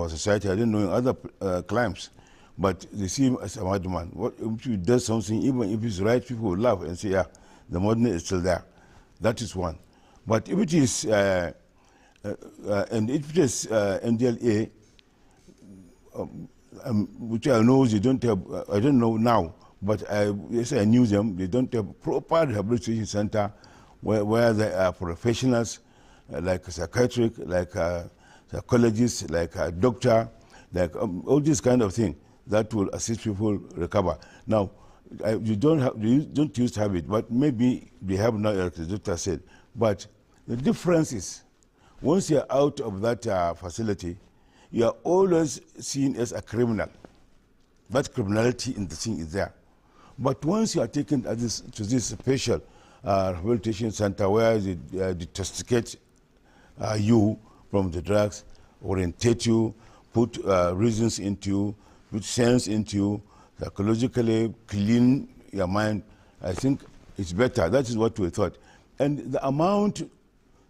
society, I don't know in other climes, but they see him as a madman. If he does something, even if it's right, people will laugh and say, yeah, the madness is still there. That is one. But if it is, NDLA, which I know they don't have, I don't know now, but yes, I knew them, they don't have proper rehabilitation center where there are professionals like a psychiatric, like a psychologist, like a doctor, like all this kind of thing that will assist people recover. Now, you don't used to have it, but maybe they have now, like the doctor said. But the difference is, once you're out of that facility, you are always seen as a criminal. That criminality in the thing is there. But once you are taken to this special rehabilitation center where they detoxicate you from the drugs, orientate you, put reasons into you, put sense into you, psychologically clean your mind, I think it's better. That is what we thought. And the amount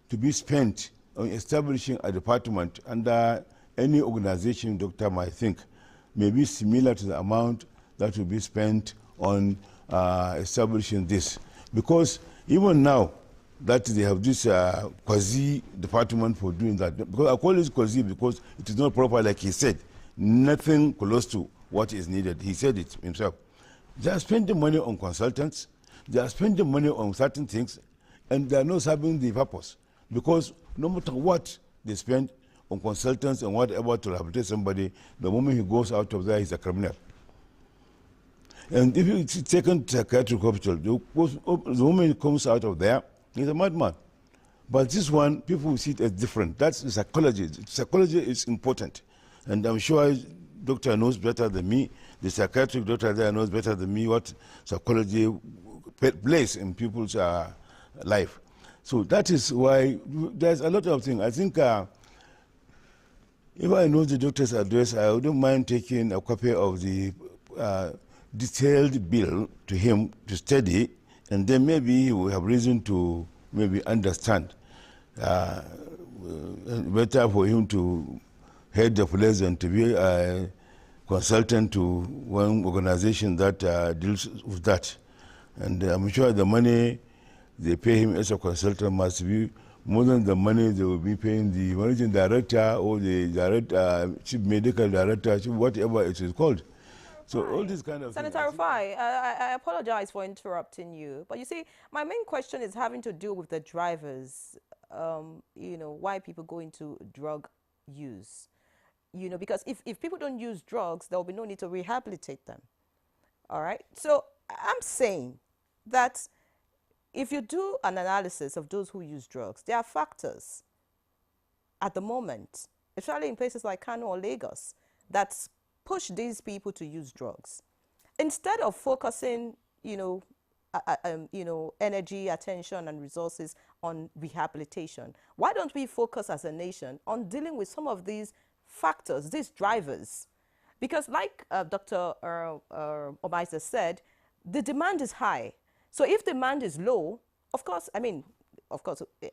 to be spent on establishing a department under any organization, doctor might think, may be similar to the amount that will be spent on establishing this. Because even now that they have this quasi department for doing that, because I call it quasi because it is not proper, like he said, nothing close to what is needed. He said it himself. They are spending money on consultants, they are spending money on certain things, and they are not serving the purpose. Because no matter what they spend on consultants and whatever to rehabilitate somebody, the moment he goes out of there, he's a criminal. And if you take psychiatric hospital, the moment he comes out of there, he's a madman. But this one, people see it as different. That's psychology. Psychology is important. And I'm sure doctor knows better than me. The psychiatric doctor there knows better than me what psychology plays in people's life. So that is why there's a lot of things. I think if I know the doctor's address, I wouldn't mind taking a copy of the detailed bill to him to study, and then maybe he will have reason to maybe understand. Better for him to head the place and to be a consultant to one organization that deals with that. And I'm sure the money they pay him as a consultant must be more than the money they will be paying the managing director or the chief medical director, whatever it is called. So all these kind of Senator Rufai, I apologize for interrupting you, but you see, my main question is having to do with the drivers. You know, why people go into drug use. You know, because if people don't use drugs, there will be no need to rehabilitate them. All right. So I'm saying that if you do an analysis of those who use drugs, there are factors at the moment, especially in places like Kano or Lagos, that push these people to use drugs. Instead of focusing, energy, attention, and resources on rehabilitation, why don't we focus as a nation on dealing with some of these factors, these drivers? Because like Dr. Omaisa said, the demand is high. So if demand is low, of course,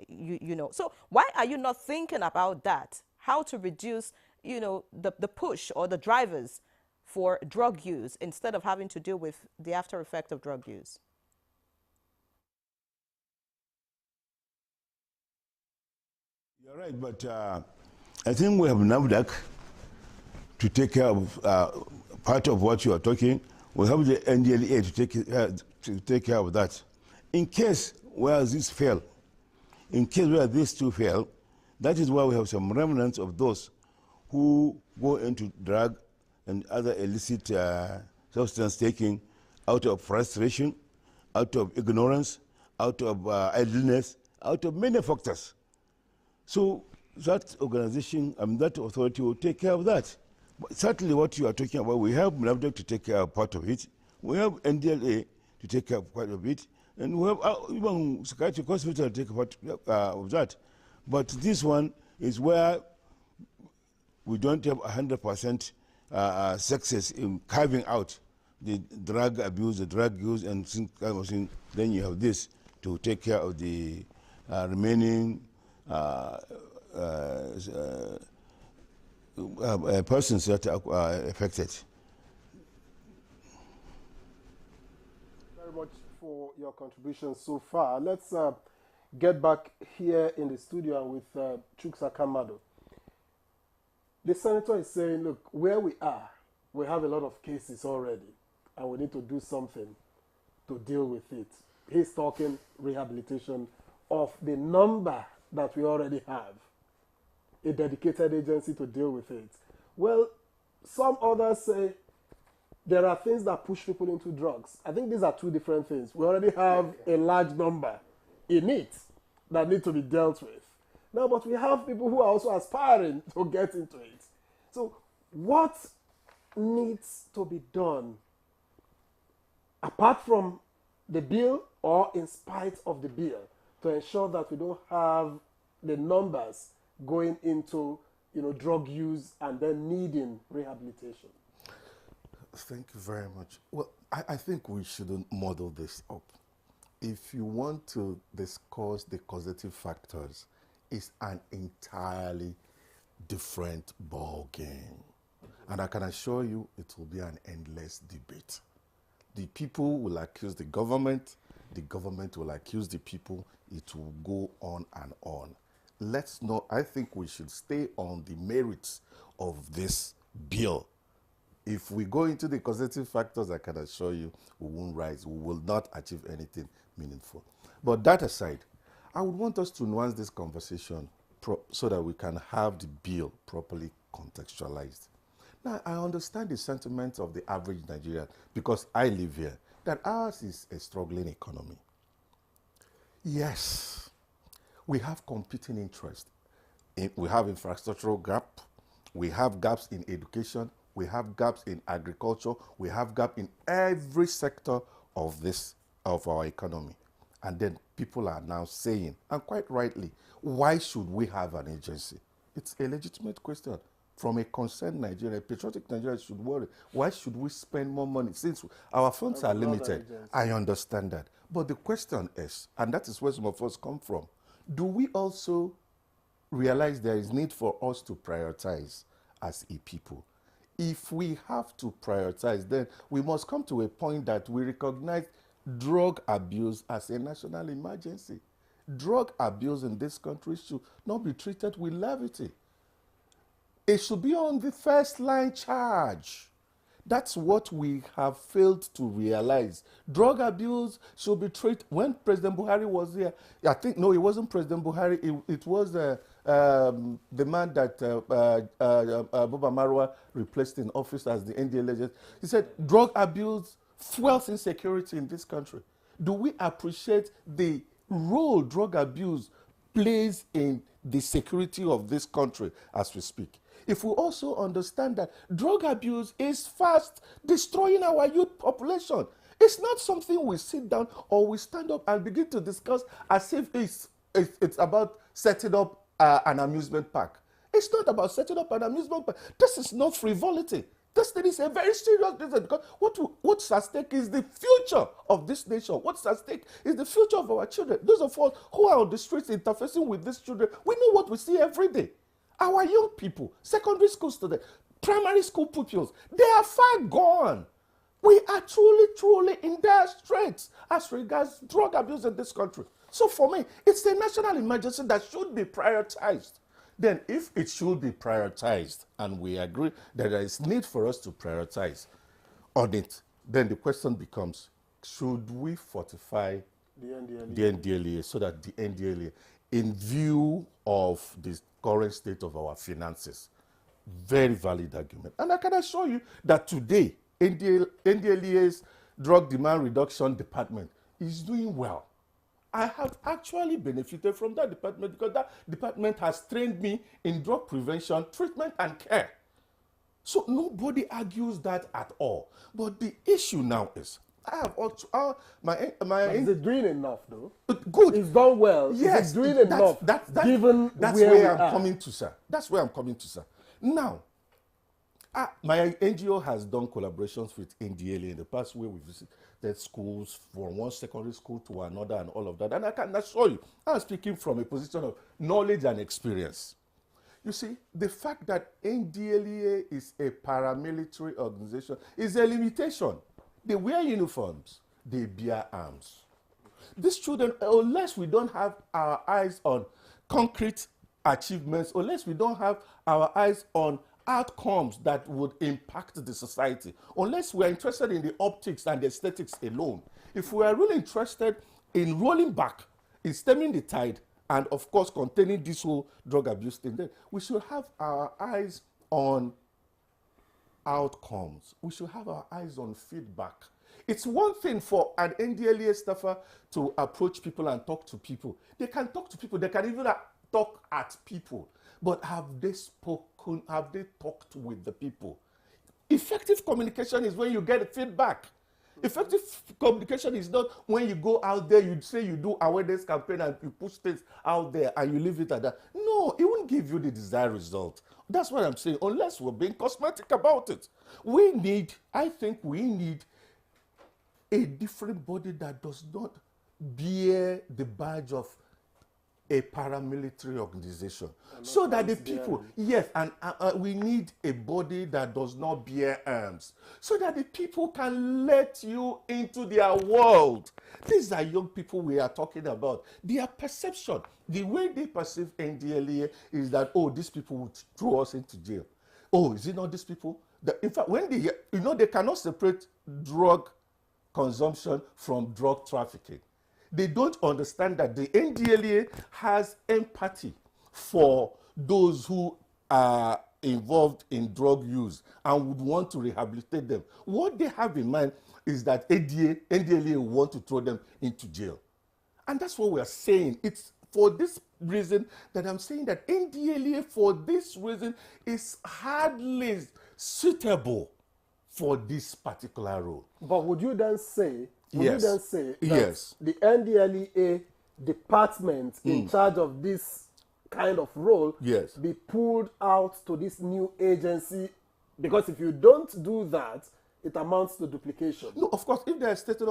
you know. So why are you not thinking about that? How to reduce, the push or the drivers for drug use instead of having to deal with the after effect of drug use? You're right, but I think we have NAVDAC to take care of part of what you are talking. We have the NDLA to take care of that. In case where this fail, in case where these two fail, that is why we have some remnants of those who go into drug and other illicit substance taking out of frustration, out of ignorance, out of idleness, out of many factors. So that organization and that authority will take care of that. But certainly what you are talking about, we have NAVDAC to take care of part of it, we have NDLA to take care of part of it, and we have even psychiatric hospital to take part of that. But this one is where we don't have 100% success in carving out the drug abuse, the drug use, and kind of thing. Then you have this to take care of the remaining persons that are affected. Very much for your contribution so far. Let's get back here in the studio with Chuksa Kamado. The senator is saying, look, where we are, we have a lot of cases already, and we need to do something to deal with it. He's talking rehabilitation of the number that we already have, a dedicated agency to deal with it. Well, some others say there are things that push people into drugs. I think these are two different things. We already have a large number in it that need to be dealt with. Now, but we have people who are also aspiring to get into it. So what needs to be done apart from the bill or in spite of the bill to ensure that we don't have the numbers going into drug use and then needing rehabilitation? Thank you very much. Well, I think we shouldn't model this up. If you want to discuss the causative factors, it's an entirely different ball game. And I can assure you it will be an endless debate. The people will accuse the government will accuse the people, it will go on and on. I think we should stay on the merits of this bill If we go into the causative factors, I can assure you we won't rise. We will not achieve anything meaningful. But that aside, I would want us to nuance this conversation so that we can have the bill properly contextualized. Now, I understand the sentiment of the average Nigerian because I live here, that ours is a struggling economy. Yes, we have competing interests. We have infrastructural gap, we have gaps in education, we have gaps in agriculture, we have gaps in every sector of our economy. And then people are now saying, and quite rightly, why should we have an agency? It's a legitimate question. From a concerned Nigerian, a patriotic Nigerian should worry. Why should we spend more money since our funds are limited? I understand that. But the question is, and that is where some of us come from, do we also realize there is need for us to prioritize as a people? If we have to prioritize, then we must come to a point that we recognize drug abuse as a national emergency. Drug abuse in this country should not be treated with levity. It should be on the first line charge. That's what we have failed to realize. Drug abuse should be treated. When President Buhari was here, I think, no, it wasn't President Buhari, it was the man that Buba Marwa replaced in office as the NDA legend. He said, drug abuse fuels insecurity in this country. Do we appreciate the role drug abuse plays in the security of this country as we speak? If we also understand that drug abuse is fast destroying our youth population, it's not something we sit down or we stand up and begin to discuss as if it's about setting up an amusement park. It's not about setting up an amusement park. This is not frivolity. This thing is a very serious business because what's at stake is the future of this nation. What's at stake is the future of our children. Those of us who are on the streets interfacing with these children, we know what we see every day. Our young people, secondary school students, primary school pupils, they are far gone. We are truly, truly in dire straits as regards drug abuse in this country. So for me, it's a national emergency that should be prioritized. Then if it should be prioritized, and we agree that there is need for us to prioritize on it, then the question becomes, should we fortify the NDLEA so that the NDLEA, in view of the current state of our finances, very valid argument. And I can assure you that today, NDLEA's Drug Demand Reduction Department is doing well. I have actually benefited from that department because that department has trained me in drug prevention, treatment, and care. So nobody argues that at all. But the issue now is, I have also, is it doing enough though? Good. It's done well. Yes. Is it doing enough? That's where where I'm coming to, sir. That's where I'm coming to, sir. Now, my NGO has done collaborations with NDLEA in the past where we visited schools from one secondary school to another and all of that. And I can assure you, I'm speaking from a position of knowledge and experience. You see, the fact that NDLEA is a paramilitary organization is a limitation. They wear uniforms, they bear arms. These children, unless we don't have our eyes on concrete achievements, unless we don't have our eyes on outcomes that would impact the society, unless we're interested in the optics and the aesthetics alone, if we are really interested in rolling back, in stemming the tide, and of course containing this whole drug abuse thing, then we should have our eyes on outcomes. We should have our eyes on feedback. It's one thing for an NDLEA staffer to approach people and talk to people. They can talk to people. They can even talk at people. But have they spoken? Have they talked with the people? Effective communication is when you get feedback. Effective communication is not when you go out there, you say you do awareness campaign and you push things out there and you leave it at that. No, it won't give you the desired result. That's what I'm saying, unless we're being cosmetic about it. I think we need a different body that does not bear the badge of a paramilitary organization. So that the people, yes, and we need a body that does not bear arms. So that the people can let you into their world. These are young people we are talking about. Their perception, the way they perceive NDLEA is that, oh, these people would throw us into jail. oh, is it not these people? In fact, when they, they cannot separate drug consumption from drug trafficking. They don't understand that the NDLEA has empathy for those who are involved in drug use and would want to rehabilitate them. What they have in mind is that NDLEA will want to throw them into jail. And that's what we are saying. It's for this reason that I'm saying that NDLEA, for this reason, is hardly suitable for this particular role. But would you then say, Yes. that Yes. the NDLEA department in charge of this kind of role Yes. be pulled out to this new agency? Because if you don't do that, it amounts to duplication. No, of course, if they are setting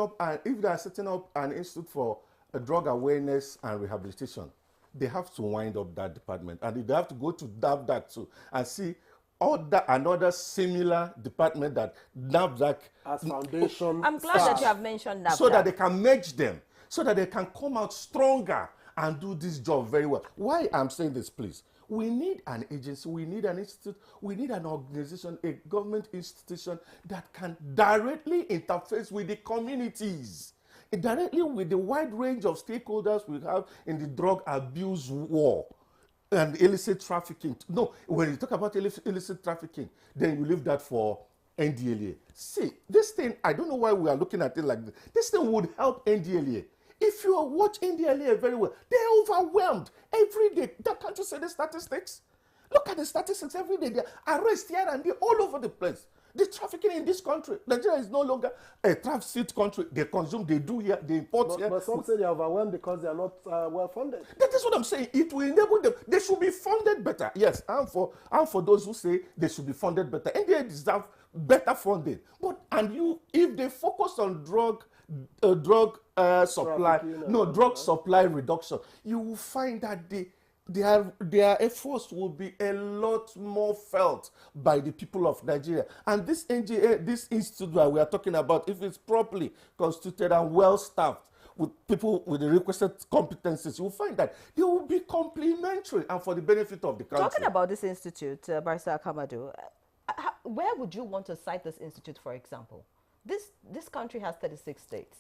up an institute for drug awareness and rehabilitation, they have to wind up that department, and they have to go to NAFDAC too and see another similar department that NAFDAC as foundation. I'm glad that you have mentioned NAFDAC. So that they can merge them, so that they can come out stronger and do this job very well. Why I'm saying this, please? We need an agency, we need an institute, we need an organization, a government institution that can directly interface with the communities, directly with the wide range of stakeholders we have in the drug abuse war and illicit trafficking. No, when you talk about illicit trafficking, then you leave that for NDLEA. See, this thing, I don't know why we are looking at it like this. This thing would help NDLEA. If you watch NDLEA very well, they're overwhelmed every day. Can't you see the statistics? Look at the statistics every day. They arrest here and there all over the place. The trafficking in this country, Nigeria is no longer a transit country. They consume, they do here, they import here. But some say they are overwhelmed because they are not well funded. That is what I'm saying. It will enable them. They should be funded better. Yes, I'm for those who say they should be funded better, and they deserve better funding. But if they focus on drug supply, drug supply reduction, you will find that their efforts will be a lot more felt by the people of Nigeria. And this this institute that we are talking about, if it's properly constituted and well staffed with people with the requested competencies, you will find that they will be complementary and for the benefit of the country. Talking about this institute, Barrister Akamadu, where would you want to cite this institute, for example? This country has 36 states.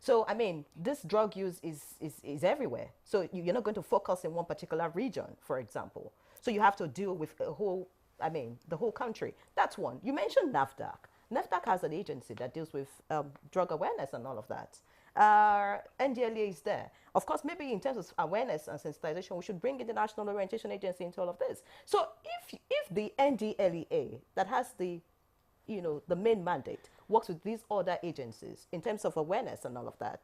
So, I mean, this drug use is everywhere. So you're not going to focus in one particular region, for example. So you have to deal with the whole country. That's one. You mentioned NAFDAC. NAFDAC has an agency that deals with drug awareness and all of that. NDLEA is there. Of course, maybe in terms of awareness and sensitization, we should bring in the National Orientation Agency into all of this. So if the NDLEA that has the main mandate works with these other agencies in terms of awareness and all of that,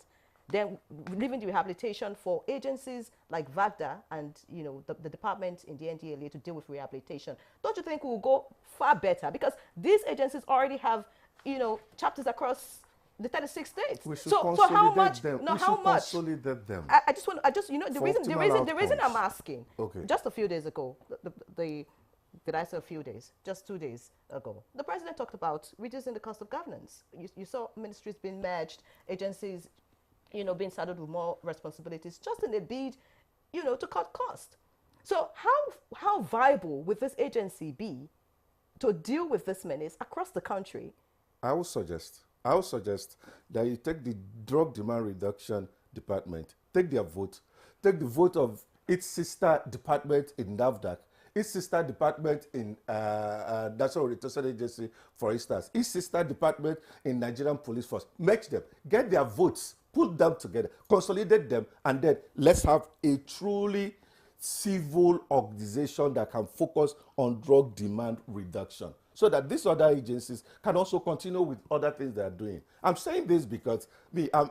then leaving the rehabilitation for agencies like VAGDA and the department in the NDLEA to deal with rehabilitation, don't you think we'll go far better? Because these agencies already have chapters across the 36 states. We should so how much? Them. No, we how should much? Consolidate them. The reason I'm asking. Okay. Just a few days ago, did I say a few days? Just 2 days ago, the president talked about reducing the cost of governance. You saw ministries being merged, agencies, being saddled with more responsibilities, just in a bid, to cut cost. So how viable would this agency be to deal with this menace across the country? I would suggest that you take the drug demand reduction department, take the vote of its sister department in NAFDAC, its sister department in National Orientation Agency, for instance, its sister department in Nigerian Police Force. Merge them, get their votes, put them together, consolidate them, and then let's have a truly civil organization that can focus on drug demand reduction, so that these other agencies can also continue with other things they are doing. I'm saying this because we are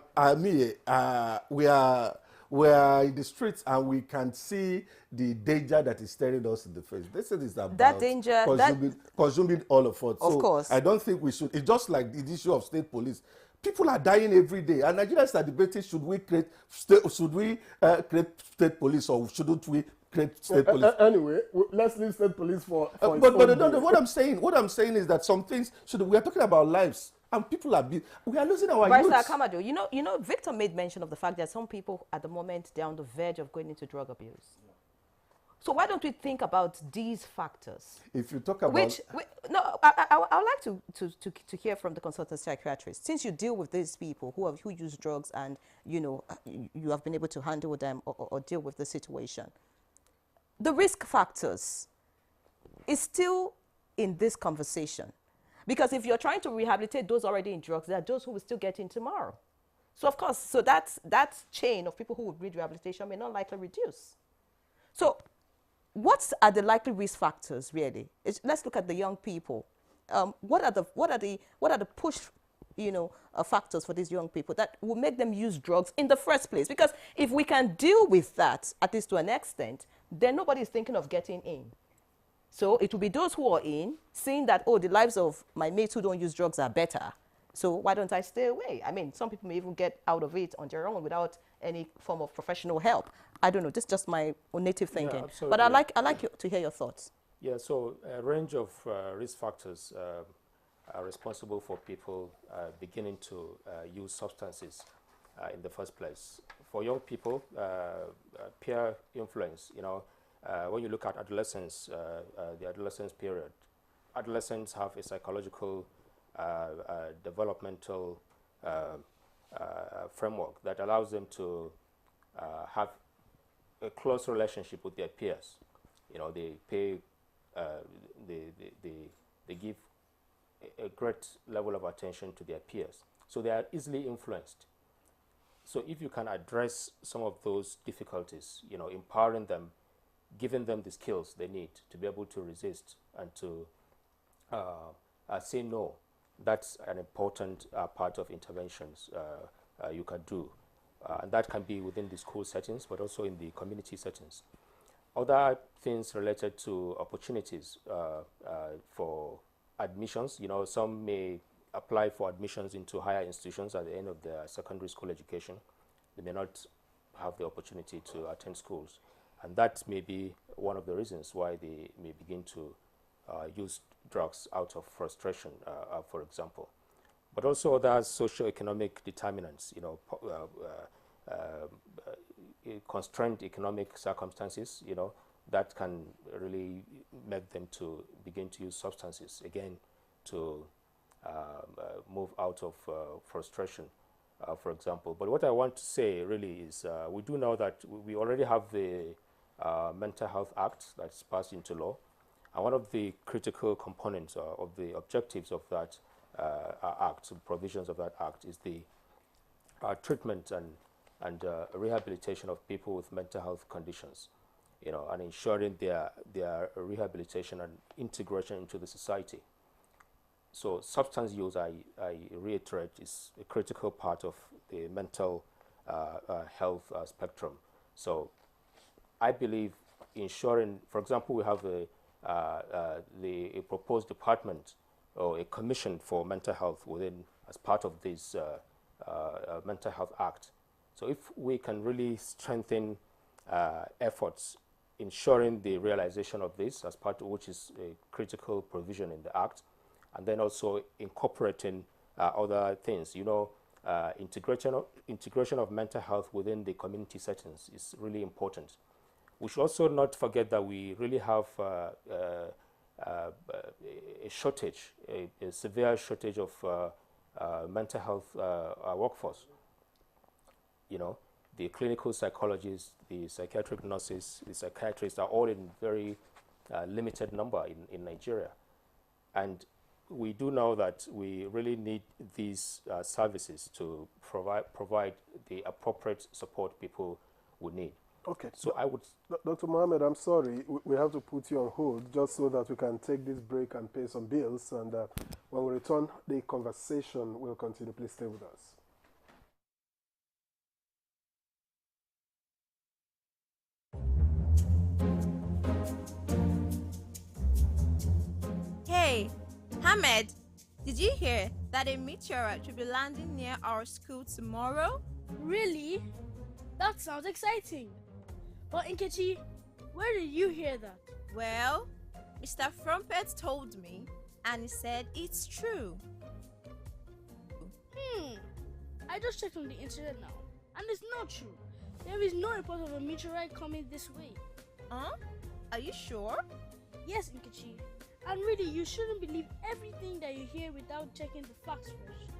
in the streets and we can see the danger that is staring us in the face. This is about that danger, consuming all of us. Of course. I don't think we should. It's just like the issue of state police. People are dying every day, and Nigerians are debating: should we create state police or shouldn't we create state police? Anyway, let's leave state police for but what I'm saying is that some things we are talking about lives. And people we are losing our youth. Barrister Akamadu, Victor made mention of the fact that some people at the moment they're on the verge of going into drug abuse. So why don't we think about these factors? If you talk about... I would like to hear from the consultant psychiatrist. Since you deal with these people who use drugs and, you have been able to handle them or deal with the situation. The risk factors is still in this conversation. Because if you're trying to rehabilitate those already in drugs, there are those who will still get in tomorrow. So of course, that chain of people who would need rehabilitation may not likely reduce. So what are the likely risk factors really? Let's look at the young people. What are the push, factors for these young people that will make them use drugs in the first place? Because if we can deal with that, at least to an extent, then nobody is thinking of getting in. So it will be those who are in, seeing that, oh, the lives of my mates who don't use drugs are better. So why don't I stay away? I mean, some people may even get out of it on their own without any form of professional help. I don't know. This is just my own native thinking. Yeah, but I like to hear your thoughts. Yeah. So a range of risk factors are responsible for people beginning to use substances in the first place. For young people, peer influence. When you look at adolescence, the adolescence period, adolescents have a psychological developmental framework that allows them to have a close relationship with their peers. They pay, they give a great level of attention to their peers. So they are easily influenced. So if you can address some of those difficulties, empowering them, giving them the skills they need to be able to resist and to say no, that's an important part of interventions you can do. And that can be within the school settings, but also in the community settings. Other things related to opportunities for admissions, some may apply for admissions into higher institutions at the end of their secondary school education. They may not have the opportunity to attend schools. And that may be one of the reasons why they may begin to use drugs out of frustration, for example. But also other socioeconomic determinants, constrained economic circumstances, that can really make them to begin to use substances, again, to move out of frustration, for example. But what I want to say really is we do know that we already have the Mental Health Act that's passed into law. And one of the critical components of the objectives of that act, provisions of that act, is the treatment and rehabilitation of people with mental health conditions, and ensuring their rehabilitation and integration into the society. So substance use, I reiterate, is a critical part of the mental health spectrum. So I believe ensuring, for example, we have a proposed department or a commission for mental health as part of this Mental Health Act. So if we can really strengthen efforts ensuring the realization of this as part of which is a critical provision in the Act, and then also incorporating other things, integration of mental health within the community settings is really important. We should also not forget that we really have a shortage, a severe shortage of mental health workforce. The clinical psychologists, the psychiatric nurses, the psychiatrists are all in very limited number in Nigeria. And we do know that we really need these services to provide the appropriate support people would need. Okay. So I would... Dr. Mohammed, I'm sorry. We have to put you on hold just so that we can take this break and pay some bills. And when we return, the conversation will continue. Please stay with us. Hey, Hamed, did you hear that a meteorite will be landing near our school tomorrow? Really? That sounds exciting. But Nkechi, where did you hear that? Well, Mr. Frumpet told me, and he said it's true. I just checked on the internet now, and it's not true. There is no report of a meteorite coming this way. Huh? Are you sure? Yes, Nkechi. And really, you shouldn't believe everything that you hear without checking the facts first.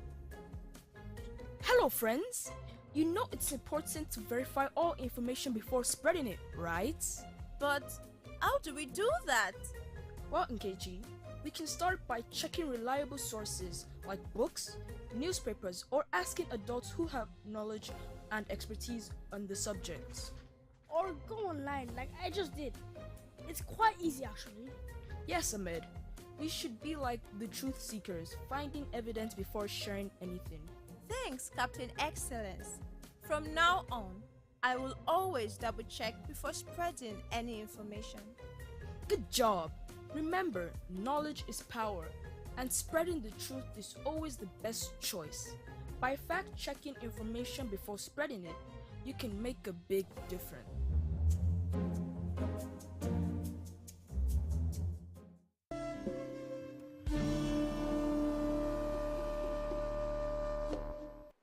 Hello, friends. You know it's important to verify all information before spreading it, right? But how do we do that? Well, Nkechi, we can start by checking reliable sources like books, newspapers, or asking adults who have knowledge and expertise on the subject. Or go online like I just did. It's quite easy actually. Yes, Ahmed. We should be like the truth seekers, finding evidence before sharing anything. Thanks, Captain Excellence. From now on, I will always double check before spreading any information. Good job! Remember, knowledge is power, and spreading the truth is always the best choice. By fact-checking information before spreading it, you can make a big difference.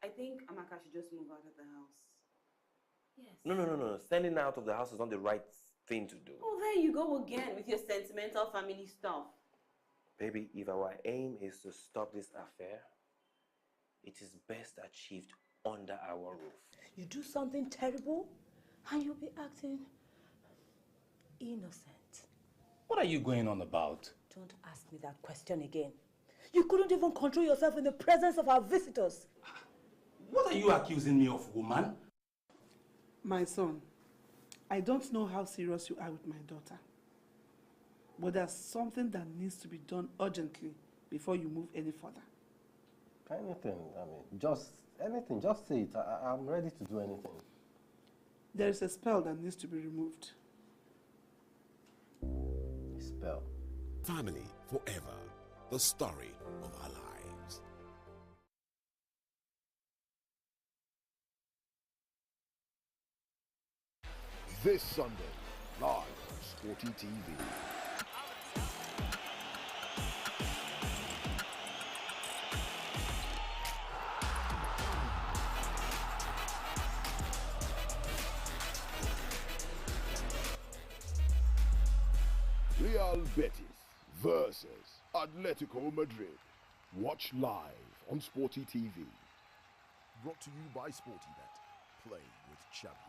I think Amaka should just move out of the house. Yes. No. Standing out of the house is not the right thing to do. Oh, there you go again with your sentimental family stuff. Baby, if our aim is to stop this affair, it is best achieved under our roof. You do something terrible and you'll be acting innocent. What are you going on about? Don't ask me that question again. You couldn't even control yourself in the presence of our visitors. What are you accusing me of, woman? My son, I don't know how serious you are with my daughter, but there's something that needs to be done urgently before you move any further. Anything, just anything, just say it. I'm ready to do anything. There is a spell that needs to be removed. Spell. Family forever. The story of our lives. This Sunday, live on Sporty TV. Real Betis versus Atletico Madrid. Watch live on Sporty TV. Brought to you by SportyBet. Play with champions.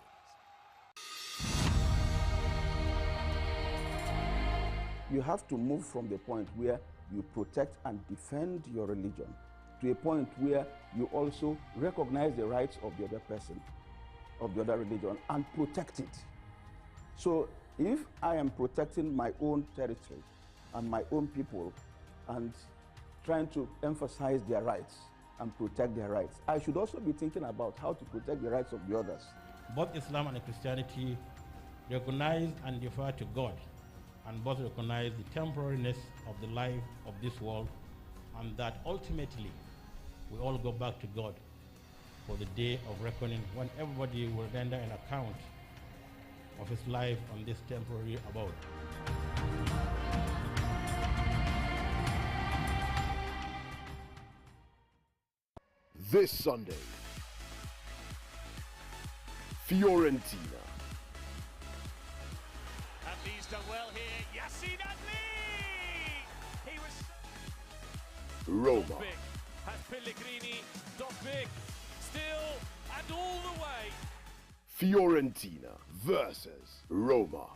You have to move from the point where you protect and defend your religion to a point where you also recognize the rights of the other person, of the other religion, and protect it. So if I am protecting my own territory and my own people and trying to emphasize their rights and protect their rights, I should also be thinking about how to protect the rights of the others. Both Islam and Christianity recognize and defer to God, and both recognize the temporariness of the life of this world, and that ultimately we all go back to God for the day of reckoning, when everybody will render an account of his life on this temporary abode. This Sunday, Fiorentina. Adli's done well here. Yassin Adli! He was Roma. Dog big. Has Pellegrini. Dog big. Still and all the way. Fiorentina versus Roma.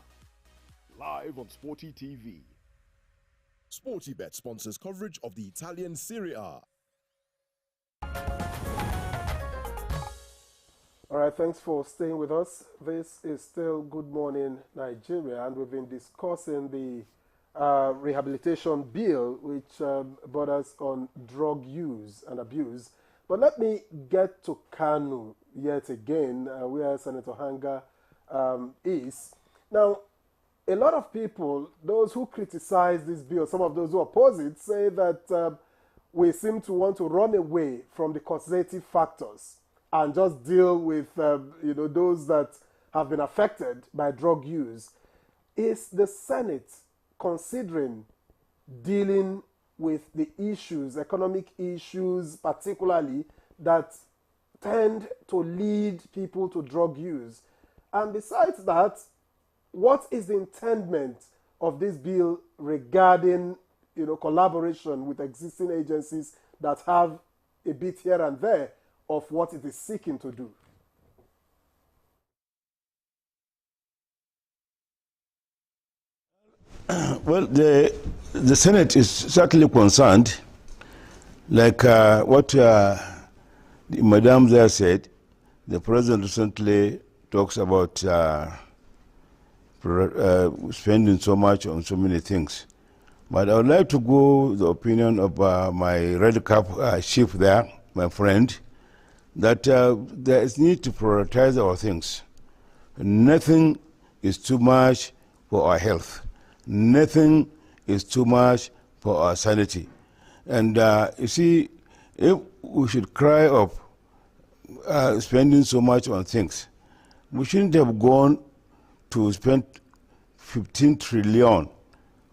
Live on Sporty TV. SportyBet sponsors coverage of the Italian Serie A. All right, thanks for staying with us. This is still Good Morning Nigeria, and we've been discussing the rehabilitation bill, which borders on drug use and abuse. But let me get to Kanu yet again, where Senator Hanga is. Now, a lot of people, those who criticize this bill, some of those who oppose it, say that we seem to want to run away from the causative factors and just deal with those that have been affected by drug use. Is the Senate considering dealing with the issues, economic issues particularly, that tend to lead people to drug use? And besides that, what is the intendment of this bill regarding, collaboration with existing agencies that have a bit here and there of what it is seeking to do? Well, the Senate is certainly concerned, like what the Madam there said. The President recently talks about spending so much on so many things. But I would like to go the opinion of my Red Cap chief there, my friend, that there is need to prioritize our things. Nothing is too much for our health. Nothing is too much for our sanity. And you see, if we should cry up spending so much on things, we shouldn't have gone to spend 15 trillion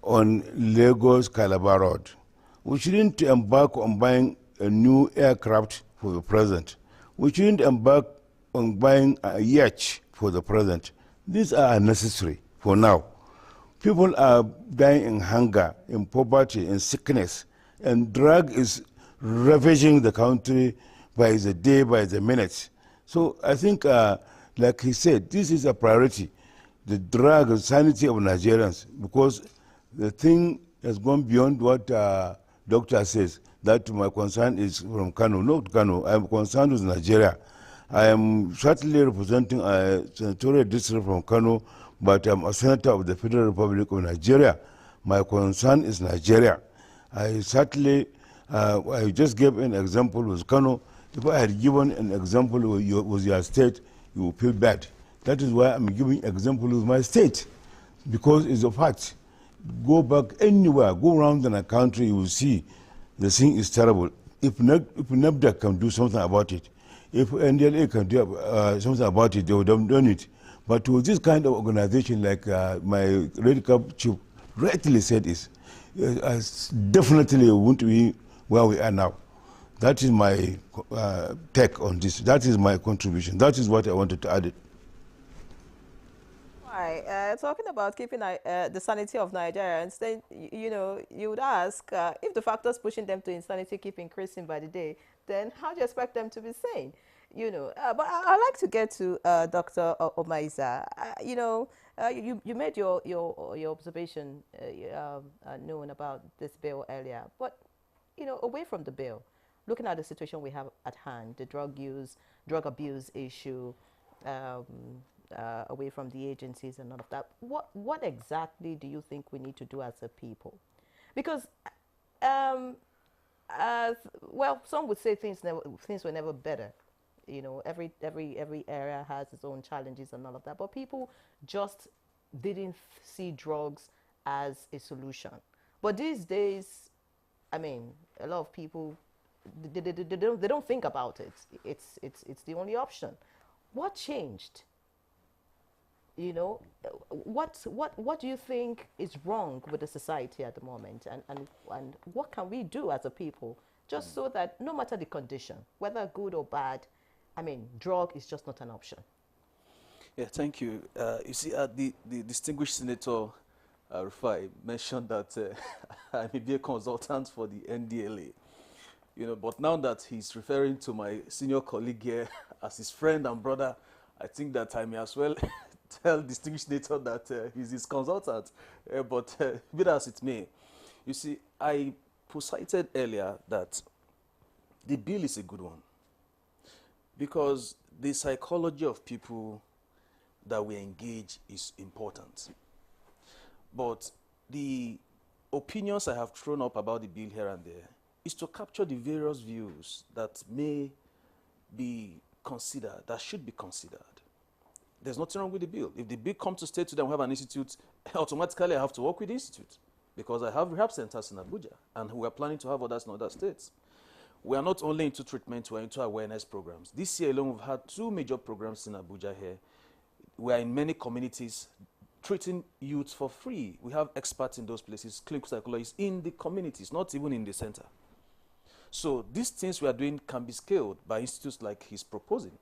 on Lagos Calabar Road. We shouldn't embark on buying a new aircraft for the president. We shouldn't embark on buying a yacht for the president. These are unnecessary for now. People are dying in hunger, in poverty, in sickness, and drug is ravaging the country by the day, by the minute. So I think, like he said, this is a priority, the drug and sanity of Nigerians, because the thing has gone beyond what doctor says, that my concern is from Kano. Not Kano, I'm concerned with Nigeria. I am certainly representing a senatorial district from Kano, but I'm a senator of the Federal Republic of Nigeria. My concern is Nigeria. I certainly, I just gave an example with Kano. If I had given an example with your state, you would feel bad. That is why I'm giving example with my state, because it's a fact. Go back anywhere, go around in a country, you will see the thing is terrible. If NAFDAC can do something about it, if NDLA can do something about it, they would have done it. But with this kind of organization, like my Red Cap chief rightly said, is definitely won't be where we are now. That is my take on this. That is my contribution. That is what I wanted to add. Right. Talking about keeping the sanity of Nigerians, then, you would ask, if the factors pushing them to insanity keep increasing by the day, then how do you expect them to be sane? But I'd like to get to Dr. Omaiza. You made your observation known about this bill earlier, but, away from the bill, looking at the situation we have at hand, the drug abuse issue, away from the agencies and all of that, what exactly do you think we need to do as a people? Because, some would say things were never better. Every area has its own challenges and all of that, but people just didn't see drugs as a solution. But these days, a lot of people, they don't think about it. It's the only option. What changed? What do you think is wrong with the society at the moment, and what can we do as a people, just so that no matter the condition, whether good or bad, drug is just not an option? Yeah, thank you. You see, the distinguished Senator Rufai mentioned that I may be a consultant for the NDLA. But now that he's referring to my senior colleague here as his friend and brother, I think that I may as well tell distinguished Senator that he's his consultant. But be that as it may, you see, I posited earlier that the bill is a good one, because the psychology of people that we engage is important. But the opinions I have thrown up about the bill here and there is to capture the various views that may be considered, that should be considered. There's nothing wrong with the bill. If the bill comes to state today and we have an institute, automatically I have to work with the institute, because I have rehab centers in Abuja, and we are planning to have others in other states. We are not only into treatment, we are into awareness programs. This year alone, we've had 2 major programs in Abuja here. We are in many communities treating youths for free. We have experts in those places, clinical psychologists in the communities, not even in the center. So these things we are doing can be scaled by institutes like he's proposing.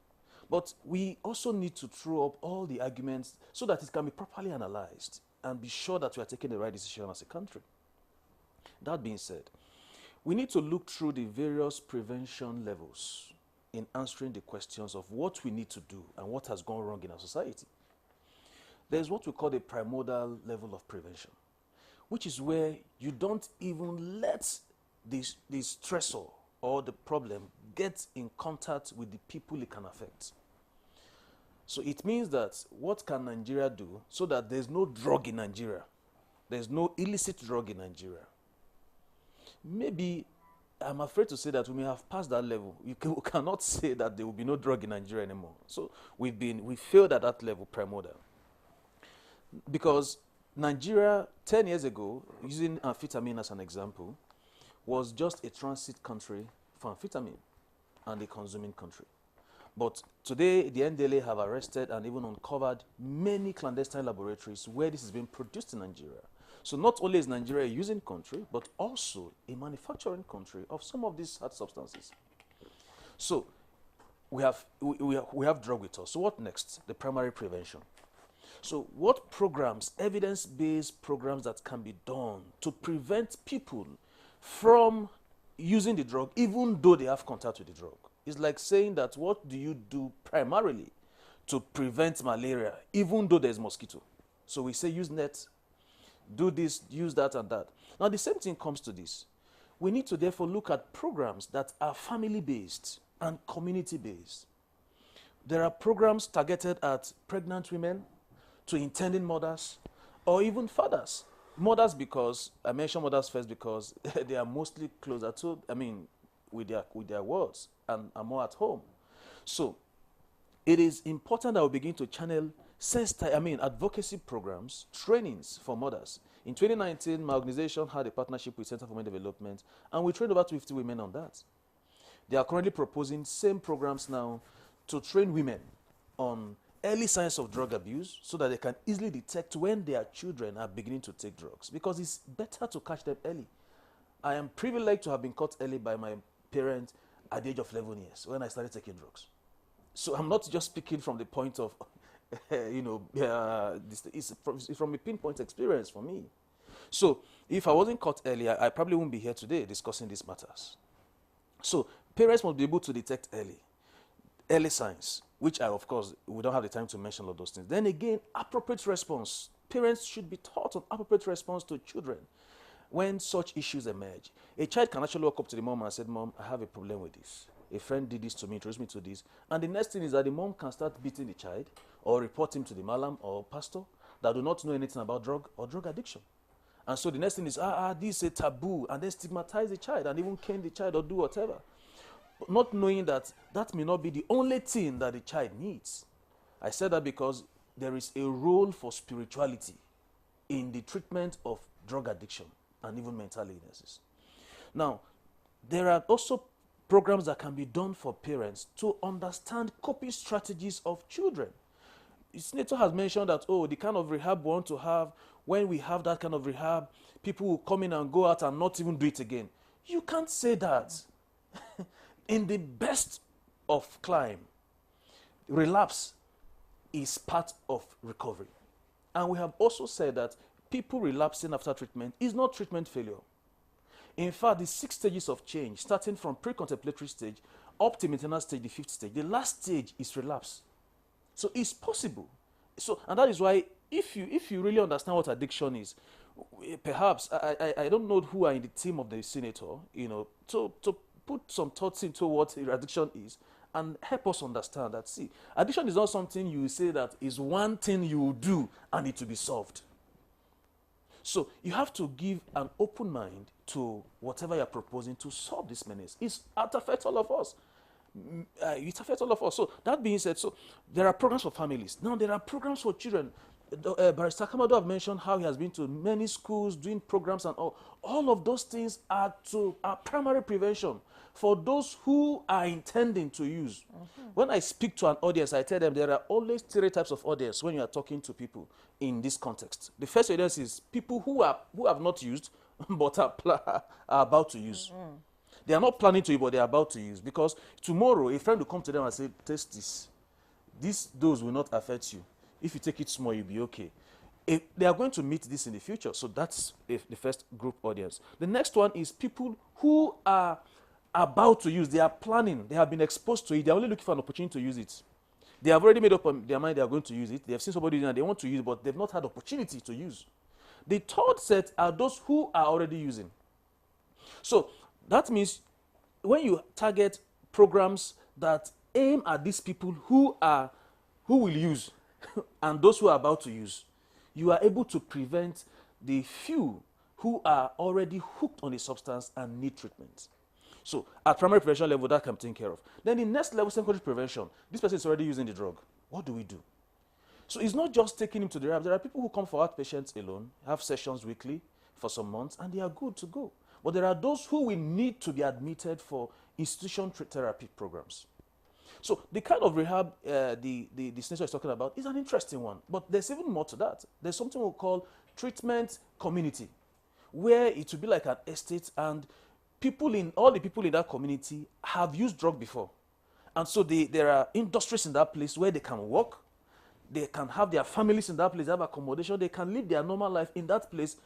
But we also need to throw up all the arguments so that it can be properly analyzed and be sure that we are taking the right decision as a country. That being said, we need to look through the various prevention levels in answering the questions of what we need to do and what has gone wrong in our society. There's what we call the primordial level of prevention, which is where you don't even let the stressor or the problem get in contact with the people it can affect. So it means that what can Nigeria do so that there's no drug in Nigeria? There's no illicit drug in Nigeria. Maybe, I'm afraid to say that we may have passed that level. We cannot say that there will be no drug in Nigeria anymore. So we failed at that level primordial. Because Nigeria, 10 years ago, using amphetamine as an example, was just a transit country for amphetamine and a consuming country. But today, the NDLA have arrested and even uncovered many clandestine laboratories where this is being produced in Nigeria. So not only is Nigeria a using country, but also a manufacturing country of some of these hard substances. So we have drug with us. So what next? The primary prevention. So what programs, evidence-based programs that can be done to prevent people from using the drug even though they have contact with the drug? It's like saying that what do you do primarily to prevent malaria even though there's mosquito? So we say use net, do this, use that and that. Now the same thing comes to this. We need to therefore look at programs that are family-based and community-based. There are programs targeted at pregnant women, to intending mothers, or even fathers. Mothers because, I mentioned mothers first because they are mostly closer to, with their words and are more at home. So it is important that we begin to channel advocacy programs, trainings for mothers. In 2019, my organization had a partnership with Center for Women Development, and we trained about 50 women on that. They are currently proposing same programs now to train women on early signs of drug abuse so that they can easily detect when their children are beginning to take drugs, because it's better to catch them early. I am privileged to have been caught early by my parents at the age of 11 years when I started taking drugs. So I'm not just speaking from the point of, it's from a pinpoint experience for me. So if I wasn't caught earlier, I probably wouldn't be here today discussing these matters. So parents must be able to detect early signs, which of course, we don't have the time to mention all of those things. Then again, appropriate response. Parents should be taught on appropriate response to children when such issues emerge. A child can actually walk up to the mom and say, "Mom, I have a problem with this. A friend did this to me, introduced me to this." And the next thing is that the mom can start beating the child or report him to the malam or pastor that do not know anything about drug or drug addiction. And so the next thing is, this is a taboo, and then stigmatize the child and even cane the child or do whatever. Not knowing that that may not be the only thing that the child needs. I said that because there is a role for spirituality in the treatment of drug addiction and even mental illnesses. Now, there are also programs that can be done for parents to understand coping strategies of children. Senator has mentioned that, the kind of rehab we want to have, when we have that kind of rehab, people will come in and go out and not even do it again. You can't say that. In the best of climb, relapse is part of recovery. And we have also said that people relapsing after treatment is not treatment failure. In fact, the 6 stages of change, starting from pre-contemplatory stage up to maintenance stage, the 5th stage, the last stage is relapse. So it's possible. So, and that is why if you really understand what addiction is, perhaps, I don't know who are in the team of the senator, to put some thoughts into what addiction is and help us understand that, see, addiction is not something you say that is one thing you do and it will be solved. So you have to give an open mind to whatever you're proposing to solve this menace. It affects all of us. It affects all of us. So that being said, so there are programs for families. Now there are programs for children. Barrister Kamado have mentioned how he has been to many schools doing programs and all. All of those things are primary prevention for those who are intending to use. When I speak to an audience, I tell them there are always 3 types of audience when you are talking to people in this context. The first audience is people who have not used but are about to use. They are not planning to use, but they are about to use. Because tomorrow, a friend will come to them and say, taste this. this dose will not affect you. If you take it small, you'll be okay. If they are going to meet this in the future. So that's the first group audience. The next one is people who are about to use, they are planning, they have been exposed to it, they're only looking for an opportunity to use it. They have already made up their mind they are going to use it. They have seen somebody using it and they want to use it, but they've not had opportunity to use. The third set are those who are already using. So that means when you target programs that aim at these people who will use and those who are about to use, you are able to prevent the few who are already hooked on the substance and need treatment. So at primary prevention level, that can be taken care of. Then the next level, secondary prevention, this person is already using the drug. What do we do? So it's not just taking him to the rehab. There are people who come for outpatients alone, have sessions weekly for some months, and they are good to go. But there are those who will need to be admitted for institution therapy programs. So the kind of rehab the senator is talking about is an interesting one. But there's even more to that. There's something we'll call treatment community, where it will be like an estate, and all the people in that community have used drug before. And so there are industries in that place where they can work, they can have their families in that place, they have accommodation, they can live their normal life in that place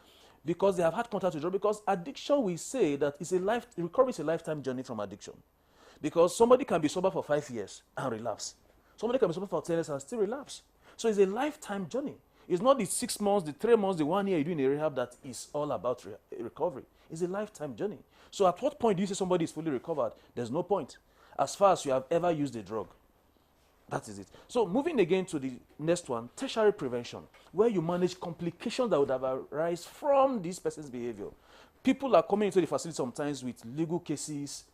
because they have had contact with drug. Because addiction, we say that recovery is a lifetime journey from addiction. Because somebody can be sober for 5 years and relapse. Somebody can be sober for 10 years and still relapse. So it's a lifetime journey. It's not the 6 months, the 3 months, the 1 year you do in a rehab that is all about recovery. It's a lifetime journey. So at what point do you say somebody is fully recovered? There's no point. As far as you have ever used a drug. That is it. So moving again to the next one, tertiary prevention, where you manage complications that would have arisen from this person's behavior. People are coming into the facility sometimes with legal cases.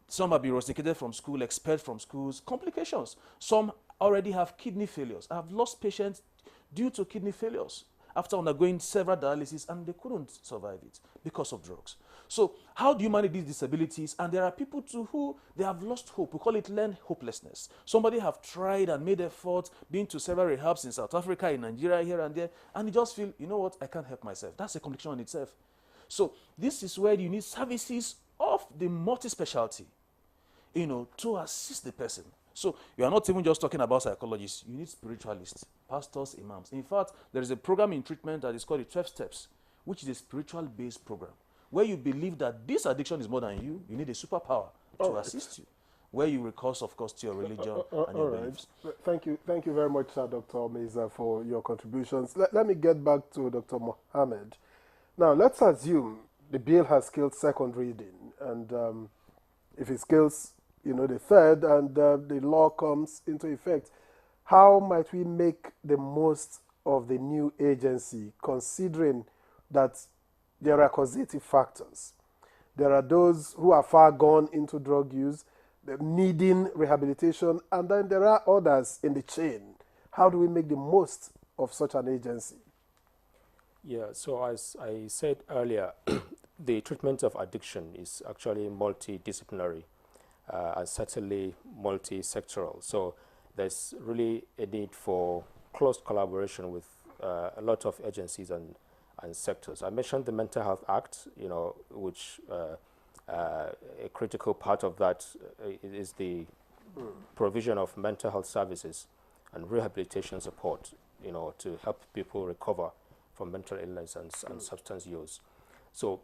Some have been rusticated from school, expelled from schools, complications. Some already have kidney failures. I have lost patients due to kidney failures after undergoing several dialysis, and they couldn't survive it because of drugs. So how do you manage these disabilities? And there are people too who they have lost hope. We call it learned hopelessness. Somebody have tried and made efforts, been to several rehabs in South Africa, in Nigeria, here and there, and you just feel, you know what, I can't help myself. That's a complication in itself. So this is where you need services of the multi-specialty, to assist the person. So you are not even just talking about psychologists. You need spiritualists, pastors, imams. In fact, there is a program in treatment that is called the 12 Steps, which is a spiritual-based program, where you believe that this addiction is more than you. You need a superpower to assist you, where you recourse, of course, to your religion and your beliefs. Thank you very much, Dr. Meza, for your contributions. Let me get back to Dr. Mohammed. Now, let's assume the bill has killed second reading, and if it kills the third, and the law comes into effect, how might we make the most of the new agency, considering that there are causative factors? There are those who are far gone into drug use, needing rehabilitation, and then there are others in the chain. How do we make the most of such an agency? Yeah, so as I said earlier, the treatment of addiction is actually multidisciplinary. And certainly multi-sectoral. So there's really a need for close collaboration with a lot of agencies and sectors. I mentioned the Mental Health Act, which a critical part of that is the provision of mental health services and rehabilitation support, to help people recover from mental illness and substance use. So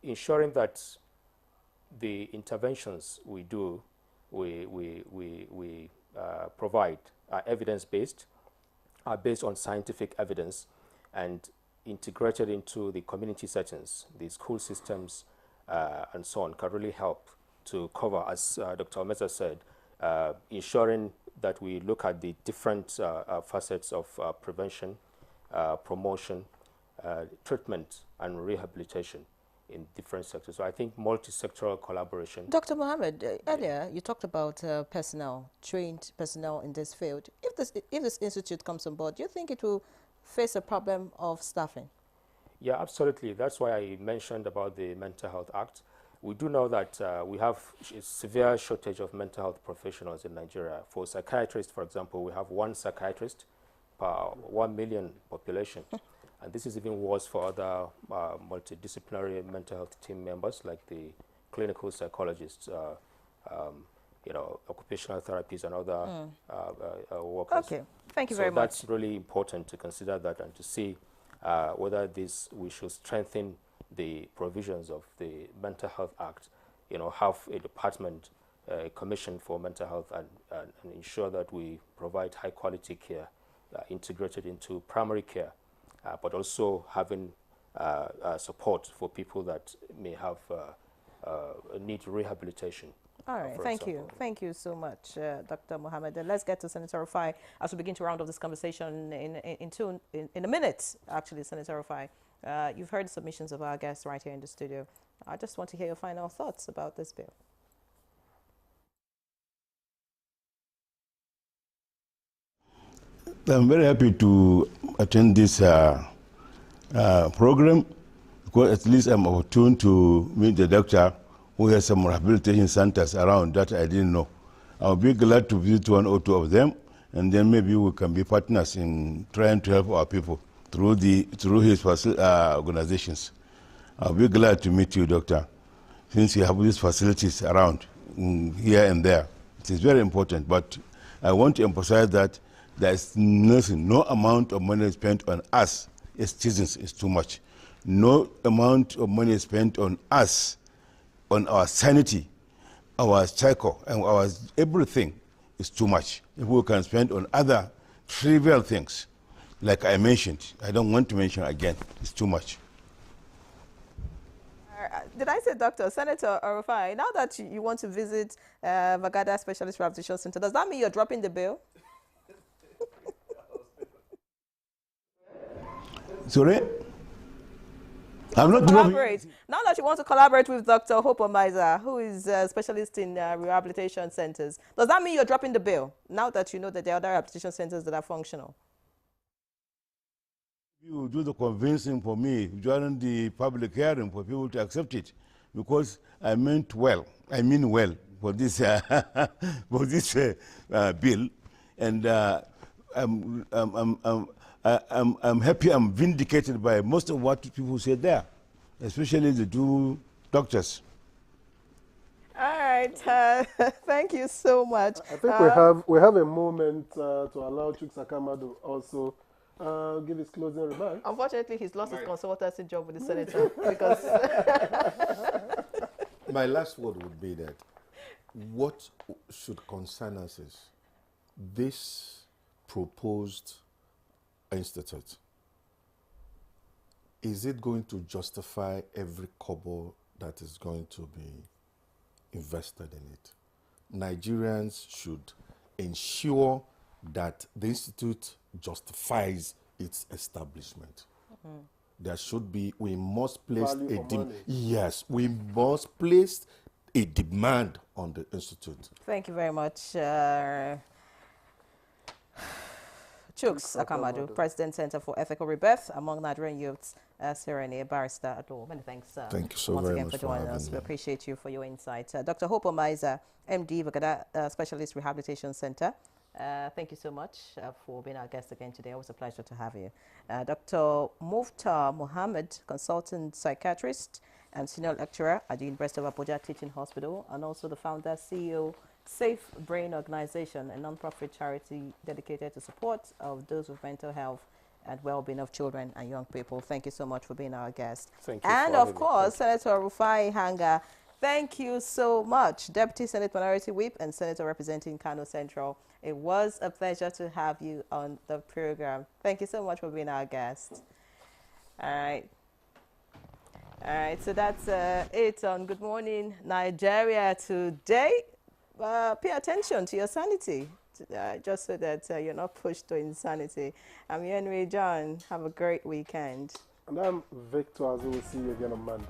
ensuring that the interventions we provide are evidence-based, are based on scientific evidence, and integrated into the community settings, the school systems, and so on, can really help to cover, as Dr. Meza said, ensuring that we look at the different facets of prevention, promotion, treatment, and rehabilitation in different sectors. So I think multi-sectoral collaboration. Dr. Mohammed, earlier you talked about trained personnel in this field. If this institute comes on board, do you think it will face a problem of staffing? Yeah, absolutely. That's why I mentioned about the Mental Health Act. We do know that we have a severe shortage of mental health professionals in Nigeria. For psychiatrists, for example, we have 1 psychiatrist per 1 million population. And this is even worse for other multidisciplinary mental health team members, like the clinical psychologists you know, occupational therapists and other workers. Okay, thank you so very much. That's really important to consider that and to see whether we should strengthen the provisions of the Mental Health Act, you know, have a department, a commission for mental health, and ensure that we provide high quality care integrated into primary care, but also having support for people that may have need rehabilitation. All right, thank you. Thank you so much, Dr. Mohammed. Let's get to Senator Rufai as we begin to round off this conversation in a minute, actually, Senator Rufai. You've heard the submissions of our guests right here in the studio. I just want to hear your final thoughts about this bill. I'm very happy to attend this program because at least I'm opportune to meet the doctor who has some rehabilitation centers around that I didn't know. I'll be glad to visit one or two of them, and then maybe we can be partners in trying to help our people through his organizations. I'll be glad to meet you, doctor, since you have these facilities around here and there. It is very important, but I want to emphasize that there is nothing, no amount of money spent on us as citizens is too much. No amount of money spent on us, on our sanity, our cycle, and our everything is too much. If we can spend on other trivial things, like I mentioned, I don't want to mention again, it's too much. Did I say Dr. Senator Rufai, now that you want to visit Vagada Specialist Rehabilitation Center, does that mean you're dropping the bill? Sorry? I'm not collaborate. Now that you want to collaborate with Dr. Hope Omaiza, who is a specialist in rehabilitation centers, does that mean you're dropping the bill now that you know that there are other rehabilitation centers that are functional? You do the convincing for me during the public hearing for people to accept it, because I meant well. I mean well for this for this bill, and I'm happy. I'm vindicated by most of what people said there, especially the two doctors. All right, thank you so much. I think we have a moment to allow Chuks Akamadu also give his closing remarks. Unfortunately, he's lost his consultancy job with the senator because. My last word would be that what should concern us is this proposed institute. Is it going to justify every kobo that is going to be invested in it? Nigerians should ensure that the institute justifies its establishment. Mm-hmm. There should be, we must place we must place a demand on the institute. Thank you very much. Chuks Akamadu, President Center for Ethical Rebirth among Nigerian youths, Sirene, barrister at law. Many thanks. Thank you so once very again much for joining us. We appreciate you for your insight. Dr. Hope Omaiza, MD, Vagada Specialist Rehabilitation Center. Thank you so much for being our guest again today. It was a pleasure to have you. Dr. Muftar Mohammed, consultant psychiatrist and senior lecturer at the University of Abuja Teaching Hospital, and also the founder, CEO, Safe Brain Organization, a non-profit charity dedicated to support of those with mental health and well-being of children and young people. Thank you so much for being our guest. Thank you. And of course, Senator Rufai Hanga, thank you so much. Deputy Senate Minority Whip and Senator representing Kano Central. It was a pleasure to have you on the program. Thank you so much for being our guest. All right. All right, so that's it on Good Morning Nigeria today. Pay attention to your sanity, just so that you're not pushed to insanity. I'm Henry John. Have a great weekend. And I'm Victor, as we will see you again on Monday.